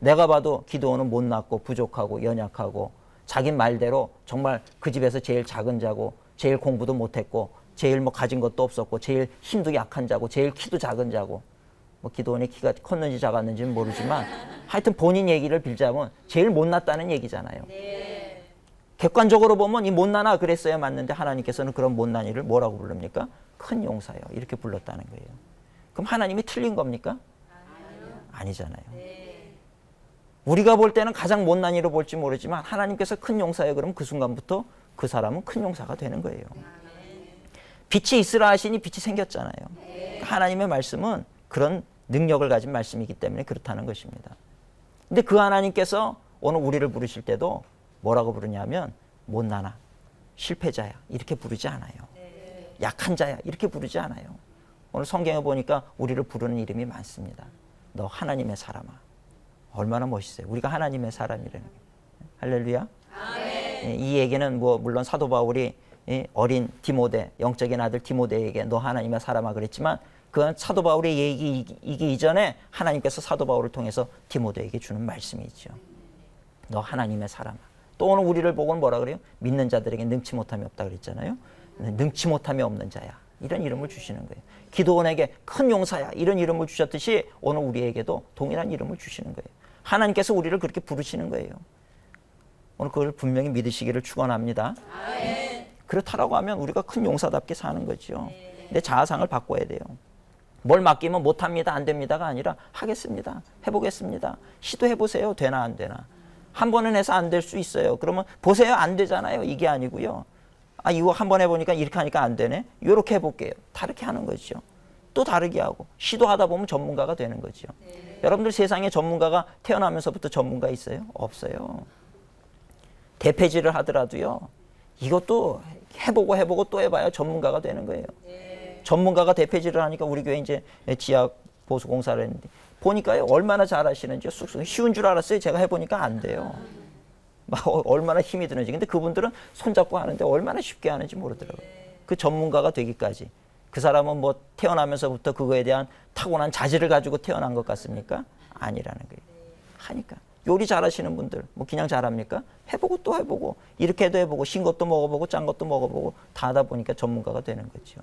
A: 내가 봐도 기드온은 못났고 부족하고 연약하고 자기 말대로 정말 그 집에서 제일 작은 자고 제일 공부도 못했고 제일 뭐 가진 것도 없었고 제일 힘도 약한 자고 제일 키도 작은 자고 뭐 기드온의 키가 컸는지 작았는지는 모르지만 하여튼 본인 얘기를 빌자면 제일 못났다는 얘기잖아요. 객관적으로 보면 이 못나나 그랬어야 맞는데 하나님께서는 그런 못난이를 뭐라고 부릅니까? 큰 용사요. 이렇게 불렀다는 거예요. 그럼 하나님이 틀린 겁니까? 아니잖아요. 우리가 볼 때는 가장 못난이로 볼지 모르지만 하나님께서 큰 용사예요. 그럼 그 순간부터 그 사람은 큰 용사가 되는 거예요. 빛이 있으라 하시니 빛이 생겼잖아요. 하나님의 말씀은 그런 능력을 가진 말씀이기 때문에 그렇다는 것입니다. 근데 그 하나님께서 오늘 우리를 부르실 때도 뭐라고 부르냐면 못나나, 실패자야 이렇게 부르지 않아요. 약한 자야 이렇게 부르지 않아요. 오늘 성경에 보니까 우리를 부르는 이름이 많습니다. 너 하나님의 사람아. 얼마나 멋있어요. 우리가 하나님의 사람이라는 거예요. 할렐루야. 이 얘기는 뭐 물론 사도 바울이 어린 디모데, 영적인 아들 디모데에게 너 하나님의 사람아 그랬지만 그건 사도 바울의 얘기이기 이전에 하나님께서 사도 바울을 통해서 디모데에게 주는 말씀이죠. 너 하나님의 사람아. 또 오늘 우리를 보고는 뭐라 그래요? 믿는 자들에게 능치 못함이 없다 그랬잖아요. 능치 못함이 없는 자야. 이런 이름을 주시는 거예요. 기드온에게 큰 용사야. 이런 이름을 주셨듯이 오늘 우리에게도 동일한 이름을 주시는 거예요. 하나님께서 우리를 그렇게 부르시는 거예요. 오늘 그걸 분명히 믿으시기를 축원합니다. 그렇다라고 하면 우리가 큰 용사답게 사는 거죠. 내 자아상을 바꿔야 돼요. 뭘 맡기면 못합니다, 안 됩니다가 아니라 하겠습니다, 해보겠습니다. 시도해보세요. 되나 안 되나. 한 번은 해서 안 될 수 있어요. 그러면 보세요. 안 되잖아요. 이게 아니고요. 이거 한 번 해보니까 이렇게 하니까 안 되네. 이렇게 해볼게요. 다르게 하는 거죠. 또 다르게 하고 시도하다 보면 전문가가 되는 거죠. 여러분들 세상에 전문가가 태어나면서부터 전문가 있어요? 없어요. 대패질을 하더라도요. 이것도 해보고 또 해봐야 전문가가 되는 거예요. 전문가가 대패질을 하니까 우리 교회 이제 지하 보수공사를 했는데 보니까요 얼마나 잘하시는지 쑥쑥 쉬운 줄 알았어요. 제가 해보니까 안 돼요. 막 얼마나 힘이 드는지. 근데 그분들은 손잡고 하는데 얼마나 쉽게 하는지 모르더라고요. 그 전문가가 되기까지. 그 사람은 뭐 태어나면서부터 그거에 대한 타고난 자질을 가지고 태어난 것 같습니까? 아니라는 거예요. 하니까. 요리 잘하시는 분들 뭐 그냥 잘합니까? 해보고 또 해보고 이렇게 해도 해보고 신 것도 먹어보고 짠 것도 먹어보고 다 하다 보니까 전문가가 되는 거죠.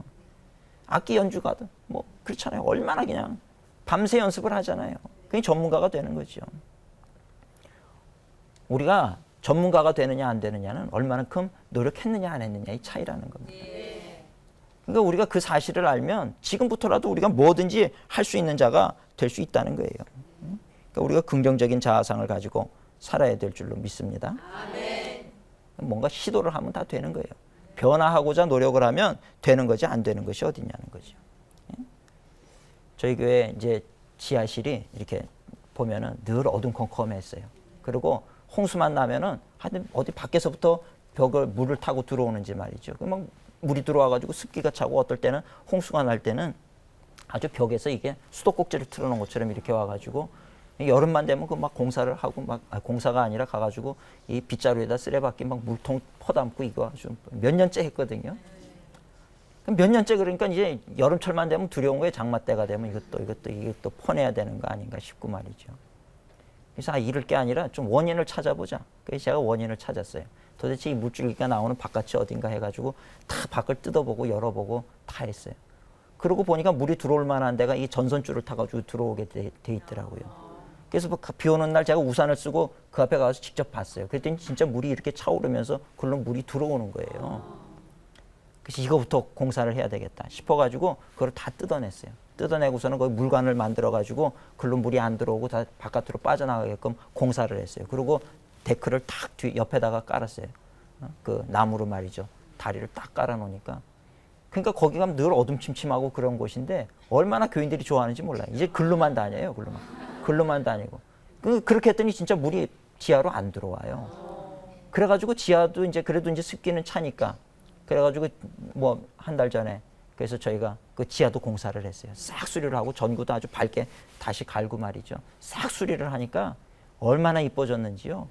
A: 악기 연주가도 뭐 그렇잖아요. 얼마나 그냥 밤새 연습을 하잖아요. 그게 전문가가 되는 거죠. 우리가 전문가가 되느냐 안 되느냐는 얼마만큼 노력했느냐 안 했느냐의 차이라는 겁니다. 그러니까 우리가 그 사실을 알면 지금부터라도 우리가 뭐든지 할 수 있는 자가 될 수 있다는 거예요. 그러니까 우리가 긍정적인 자아상을 가지고 살아야 될 줄로 믿습니다. 뭔가 시도를 하면 다 되는 거예요. 변화하고자 노력을 하면 되는 거지 안 되는 것이 어디냐는 거죠. 저희 교회 이제 지하실이 이렇게 보면은 늘 어둠컴컴했어요. 그리고 홍수만 나면은 하여튼 어디 밖에서부터 벽을 물을 타고 들어오는지 말이죠. 막 물이 들어와가지고 습기가 차고 어떨 때는 홍수가 날 때는 아주 벽에서 이게 수도꼭지를 틀어놓은 것처럼 이렇게 와가지고 여름만 되면 그 막 공사를 하고 막 공사가 아니라 가가지고 이 빗자루에다 쓰레받기 막 물통 퍼담고 이거 좀 몇 년째 했거든요. 그럼 몇 년째 그러니까 이제 여름철만 되면 두려운 거예요. 장마 때가 되면 이게 또 퍼내야 되는 거 아닌가 싶고 말이죠. 그래서 이럴 게 아니라 좀 원인을 찾아보자. 그래서 제가 원인을 찾았어요. 도대체 이 물줄기가 나오는 바깥이 어딘가 해가지고 다 밖을 뜯어보고 열어보고 다 했어요. 그러고 보니까 물이 들어올 만한 데가 이 전선줄을 타가지고 들어오게 돼 있더라고요. 그래서 비 오는 날 제가 우산을 쓰고 그 앞에 가서 직접 봤어요. 그랬더니 진짜 물이 이렇게 차오르면서 그걸로 물이 들어오는 거예요. 그래서 이거부터 공사를 해야 되겠다 싶어가지고 그걸 다 뜯어냈어요. 뜯어내고서는 거기 물관을 만들어가지고 그걸로 물이 안 들어오고 다 바깥으로 빠져나가게끔 공사를 했어요. 그리고 데크를 탁 뒤 옆에다가 깔았어요. 그 나무로 말이죠. 다리를 딱 깔아놓으니까. 그러니까 거기 가면 늘 어둠침침하고 그런 곳인데 얼마나 교인들이 좋아하는지 몰라요. 이제 글로만 다녀요. 글로만 다니고. 그렇게 했더니 진짜 물이 지하로 안 들어와요. 그래가지고 지하도 이제 그래도 이제 습기는 차니까. 그래가지고 뭐 한 달 전에 그래서 저희가 그 지하도 공사를 했어요. 싹 수리를 하고 전구도 아주 밝게 다시 갈고 말이죠. 싹 수리를 하니까 얼마나 이뻐졌는지요.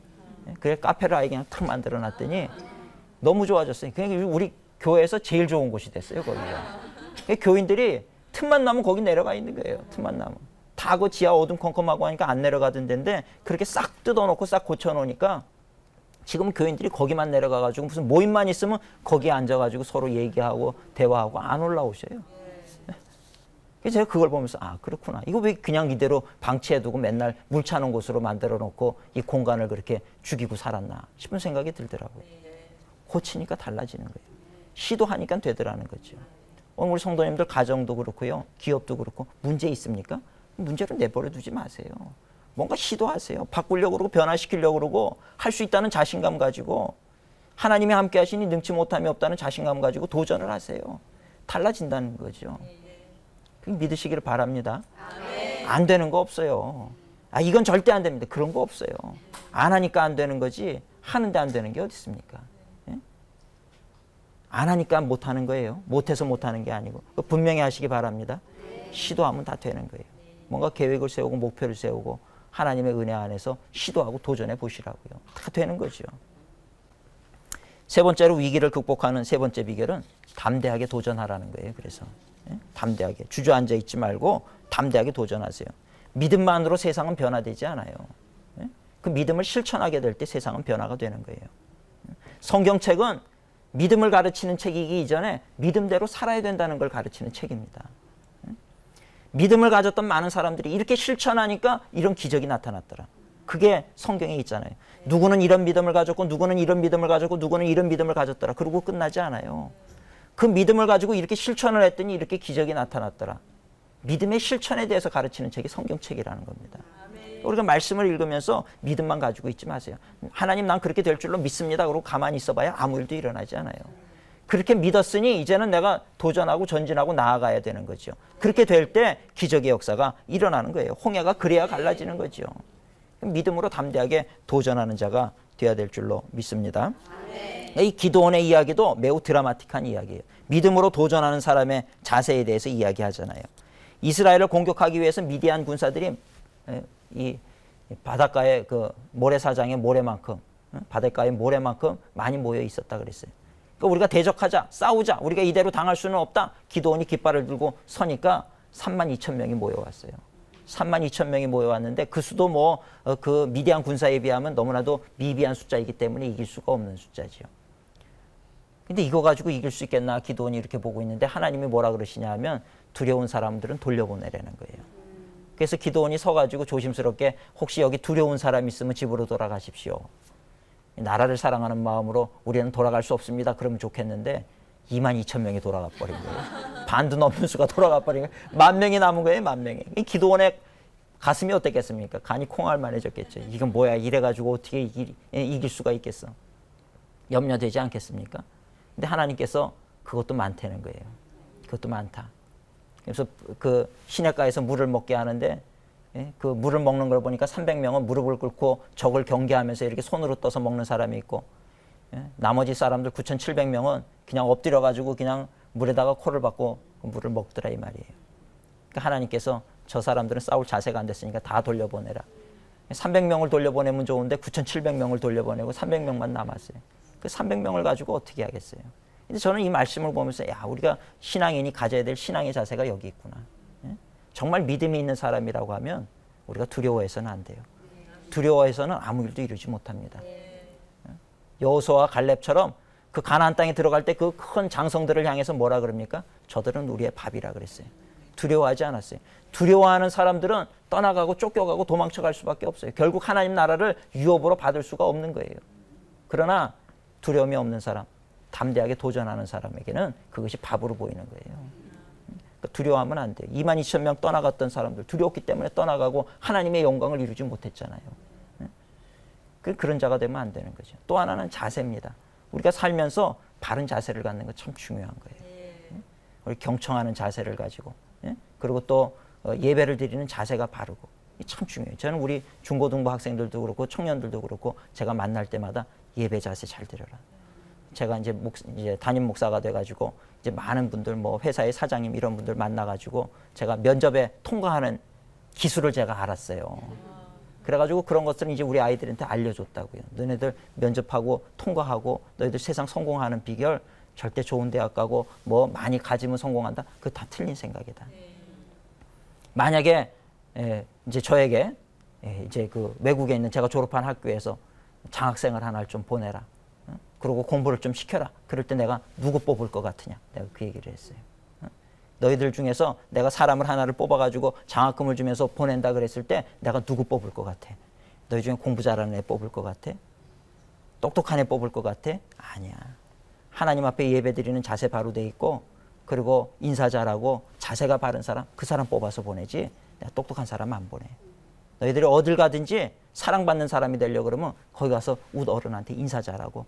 A: 그래 카페를 아예 그냥 탁 만들어 놨더니 너무 좋아졌어요. 그냥 우리 교회에서 제일 좋은 곳이 됐어요, 거기가. 교인들이 틈만 나면 거기 내려가 있는 거예요. 틈만 나면. 다 그 지하 어둠컴컴하고 하니까 안 내려가던 데인데 그렇게 싹 뜯어놓고 싹 고쳐놓으니까 지금 교인들이 거기만 내려가가지고 무슨 모임만 있으면 거기에 앉아가지고 서로 얘기하고 대화하고 안 올라오셔요. 그래서 제가 그걸 보면서 아 그렇구나. 이거 왜 그냥 이대로 방치해두고 맨날 물 차는 곳으로 만들어놓고 이 공간을 그렇게 죽이고 살았나 싶은 생각이 들더라고요. 고치니까 달라지는 거예요. 시도하니까 되더라는 거죠. 오늘 우리 성도님들 가정도 그렇고요. 기업도 그렇고 문제 있습니까? 문제를 내버려 두지 마세요. 뭔가 시도하세요. 바꾸려고 그러고 변화시키려고 그러고 할 수 있다는 자신감 가지고 하나님이 함께 하시니 능치 못함이 없다는 자신감 가지고 도전을 하세요. 달라진다는 거죠. 믿으시기를 바랍니다. 안 되는 거 없어요. 아 이건 절대 안 됩니다. 그런 거 없어요. 안 하니까 안 되는 거지 하는데 안 되는 게 어디 있습니까? 예? 안 하니까 못 하는 거예요. 못해서 못 하는 게 아니고 분명히 하시기 바랍니다. 시도하면 다 되는 거예요. 뭔가 계획을 세우고 목표를 세우고 하나님의 은혜 안에서 시도하고 도전해 보시라고요. 다 되는 거죠. 세 번째로 위기를 극복하는 세 번째 비결은 담대하게 도전하라는 거예요. 그래서 담대하게 주저앉아 있지 말고 담대하게 도전하세요. 믿음만으로 세상은 변화되지 않아요. 그 믿음을 실천하게 될 때 세상은 변화가 되는 거예요. 성경책은 믿음을 가르치는 책이기 이전에 믿음대로 살아야 된다는 걸 가르치는 책입니다. 믿음을 가졌던 많은 사람들이 이렇게 실천하니까 이런 기적이 나타났더라. 그게 성경에 있잖아요. 누구는 이런 믿음을 가졌고 누구는 이런 믿음을 가졌고 누구는 이런 믿음을 가졌더라. 그러고 끝나지 않아요. 그 믿음을 가지고 이렇게 실천을 했더니 이렇게 기적이 나타났더라. 믿음의 실천에 대해서 가르치는 책이 성경책이라는 겁니다. 우리가 말씀을 읽으면서 믿음만 가지고 있지 마세요. 하나님 난 그렇게 될 줄로 믿습니다. 그러고 가만히 있어봐야 아무 일도 일어나지 않아요. 그렇게 믿었으니 이제는 내가 도전하고 전진하고 나아가야 되는 거죠. 그렇게 될 때 기적의 역사가 일어나는 거예요. 홍해가 그래야 갈라지는 거죠. 믿음으로 담대하게 도전하는 자가 되어야 될 줄로 믿습니다. 이 기드온의 이야기도 매우 드라마틱한 이야기예요. 믿음으로 도전하는 사람의 자세에 대해서 이야기하잖아요. 이스라엘을 공격하기 위해서 미디안 군사들이 이 바닷가에 그 모래사장의 모래만큼 바닷가의 모래만큼 많이 모여 있었다 그랬어요. 그러니까 우리가 대적하자, 싸우자, 우리가 이대로 당할 수는 없다. 기드온이 깃발을 들고 서니까 32,000명이 모여왔어요. 32,000명이 모여왔는데 그 수도 뭐 그 미디안 군사에 비하면 너무나도 미비한 숫자이기 때문에 이길 수가 없는 숫자지요. 근데 이거 가지고 이길 수 있겠나 기드온이 이렇게 보고 있는데 하나님이 뭐라 그러시냐 하면 두려운 사람들은 돌려보내라는 거예요. 그래서 기드온이 서가지고 조심스럽게 혹시 여기 두려운 사람 있으면 집으로 돌아가십시오. 나라를 사랑하는 마음으로 우리는 돌아갈 수 없습니다. 그러면 좋겠는데 22,000명이 돌아가 버린 거예요. 반도 넘는 수가 돌아가 버린 거예요. 10,000명이 남은 거예요. 10,000명이. 기드온의 가슴이 어땠겠습니까? 간이 콩알만해졌겠죠. 이건 뭐야 이래가지고 어떻게 이길 수가 있겠어. 염려되지 않겠습니까? 근데 하나님께서 그것도 많다는 거예요. 그것도 많다. 그래서 그 시냇가에서 물을 먹게 하는데 그 물을 먹는 걸 보니까 300명은 무릎을 꿇고 적을 경계하면서 이렇게 손으로 떠서 먹는 사람이 있고 나머지 사람들 9,700명은 그냥 엎드려가지고 그냥 물에다가 코를 박고 물을 먹더라 이 말이에요. 그러니까 하나님께서 저 사람들은 싸울 자세가 안 됐으니까 다 돌려보내라. 300명을 돌려보내면 좋은데 9,700명을 돌려보내고 300명만 남았어요. 그 300명을 가지고 어떻게 하겠어요. 근데 저는 이 말씀을 보면서 야 우리가 신앙인이 가져야 될 신앙의 자세가 여기 있구나. 정말 믿음이 있는 사람이라고 하면 우리가 두려워해서는 안 돼요. 두려워해서는 아무 일도 이루지 못합니다. 여호수아와 갈렙처럼 그 가나안 땅에 들어갈 때 그 큰 장성들을 향해서 뭐라 그럽니까? 저들은 우리의 밥이라 그랬어요. 두려워하지 않았어요. 두려워하는 사람들은 떠나가고 쫓겨가고 도망쳐갈 수밖에 없어요. 결국 하나님 나라를 유업으로 받을 수가 없는 거예요. 그러나 두려움이 없는 사람, 담대하게 도전하는 사람에게는 그것이 밥으로 보이는 거예요. 그러니까 두려워하면 안 돼요. 22,000명 떠나갔던 사람들 두려웠기 때문에 떠나가고 하나님의 영광을 이루지 못했잖아요. 그런 자가 되면 안 되는 거죠. 또 하나는 자세입니다. 우리가 살면서 바른 자세를 갖는 거 참 중요한 거예요. 우리 경청하는 자세를 가지고, 그리고 또 예배를 드리는 자세가 바르고, 참 중요해요. 저는 우리 중고등부 학생들도 그렇고 청년들도 그렇고 제가 만날 때마다 예배 자세 잘 드려라. 제가 이제 담임 목사가 돼가지고 이제 많은 분들 뭐 회사의 사장님 이런 분들 만나가지고 제가 면접에 통과하는 기술을 제가 알았어요. 그래가지고 그런 것들은 이제 우리 아이들한테 알려줬다고요. 너네들 면접하고 통과하고 너희들 세상 성공하는 비결 절대 좋은 대학 가고 뭐 많이 가지면 성공한다. 그거 다 틀린 생각이다. 만약에 이제 저에게 이제 그 외국에 있는 제가 졸업한 학교에서 장학생을 하나를 좀 보내라. 그리고 공부를 좀 시켜라. 그럴 때 내가 누구 뽑을 것 같으냐. 내가 그 얘기를 했어요. 너희들 중에서 내가 사람을 하나를 뽑아가지고 장학금을 주면서 보낸다 그랬을 때 내가 누구 뽑을 것 같아? 너희 중에 공부 잘하는 애 뽑을 것 같아? 똑똑한 애 뽑을 것 같아? 아니야. 하나님 앞에 예배드리는 자세 바로 돼 있고 그리고 인사 잘하고 자세가 바른 사람 그 사람 뽑아서 보내지 내가 똑똑한 사람 안 보내. 너희들이 어딜 가든지 사랑받는 사람이 되려고 그러면 거기 가서 웃 어른한테 인사 잘하고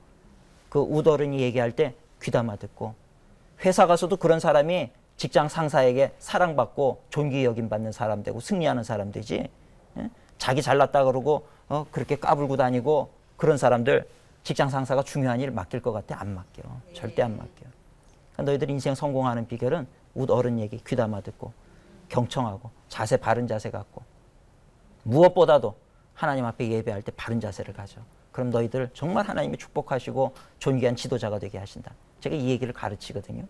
A: 그 웃 어른이 얘기할 때 귀담아 듣고 회사 가서도 그런 사람이 직장 상사에게 사랑받고 존귀 여김받는 사람 되고 승리하는 사람 되지. 자기 잘났다 그러고 그렇게 까불고 다니고 그런 사람들 직장 상사가 중요한 일 맡길 것 같아? 안 맡겨. 절대 안 맡겨. 그러니까 너희들 인생 성공하는 비결은 웃 어른 얘기 귀담아 듣고 경청하고 자세 바른 자세 갖고 무엇보다도 하나님 앞에 예배할 때 바른 자세를 가져. 그럼 너희들 정말 하나님이 축복하시고 존귀한 지도자가 되게 하신다. 제가 이 얘기를 가르치거든요.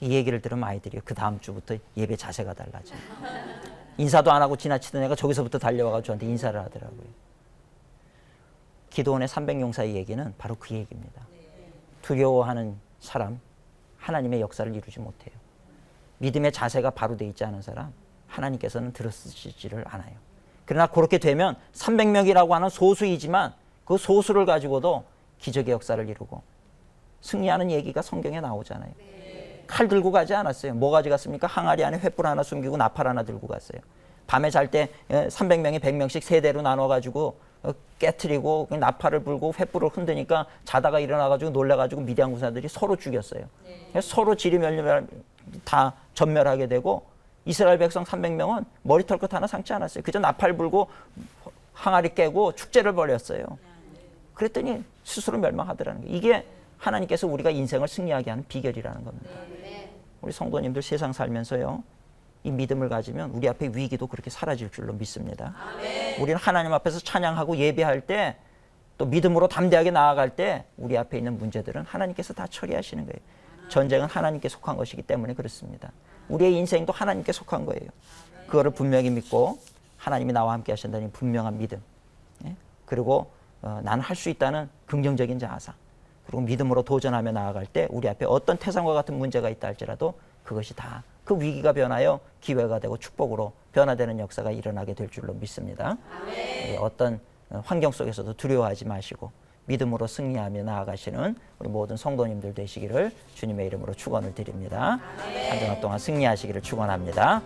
A: 이 얘기를 들으면 아이들이 그 다음 주부터 예배 자세가 달라져요. 인사도 안 하고 지나치던 애가 저기서부터 달려와가지고 저한테 인사를 하더라고요. 기도원의 300용사의 얘기는 바로 그 얘기입니다. 두려워하는 사람 하나님의 역사를 이루지 못해요. 믿음의 자세가 바로 돼 있지 않은 사람 하나님께서는 들어쓰시지를 않아요. 그러나 그렇게 되면 300명이라고 하는 소수이지만 그 소수를 가지고도 기적의 역사를 이루고 승리하는 얘기가 성경에 나오잖아요. 칼 들고 가지 않았어요. 뭐 가져갔습니까? 항아리 안에 횃불 하나 숨기고 나팔 하나 들고 갔어요. 밤에 잘 때 300명이 100명씩 세대로 나눠가지고 깨트리고 나팔을 불고 횃불을 흔드니까 자다가 일어나가지고 놀래가지고 미디안 군사들이 서로 죽였어요. 서로 지리멸렬 다 전멸하게 되고 이스라엘 백성 300명은 머리털 것 하나 상치 않았어요. 그저 나팔 불고 항아리 깨고 축제를 벌였어요. 그랬더니 스스로 멸망하더라는 거예요. 이게 하나님께서 우리가 인생을 승리하게 하는 비결이라는 겁니다. 우리 성도님들 세상 살면서요. 이 믿음을 가지면 우리 앞에 위기도 그렇게 사라질 줄로 믿습니다. 우리는 하나님 앞에서 찬양하고 예배할 때 또 믿음으로 담대하게 나아갈 때 우리 앞에 있는 문제들은 하나님께서 다 처리하시는 거예요. 전쟁은 하나님께 속한 것이기 때문에 그렇습니다. 우리의 인생도 하나님께 속한 거예요. 그거를 분명히 믿고 하나님이 나와 함께 하신다는 분명한 믿음. 그리고 나는 할 수 있다는 긍정적인 자아상. 그리고 믿음으로 도전하며 나아갈 때 우리 앞에 어떤 태산과 같은 문제가 있다 할지라도 그것이 다 그 위기가 변하여 기회가 되고 축복으로 변화되는 역사가 일어나게 될 줄로 믿습니다. 어떤 환경 속에서도 두려워하지 마시고 믿음으로 승리하며 나아가시는 우리 모든 성도님들 되시기를 주님의 이름으로 축원을 드립니다. 한 주간 동안 승리하시기를 축원합니다.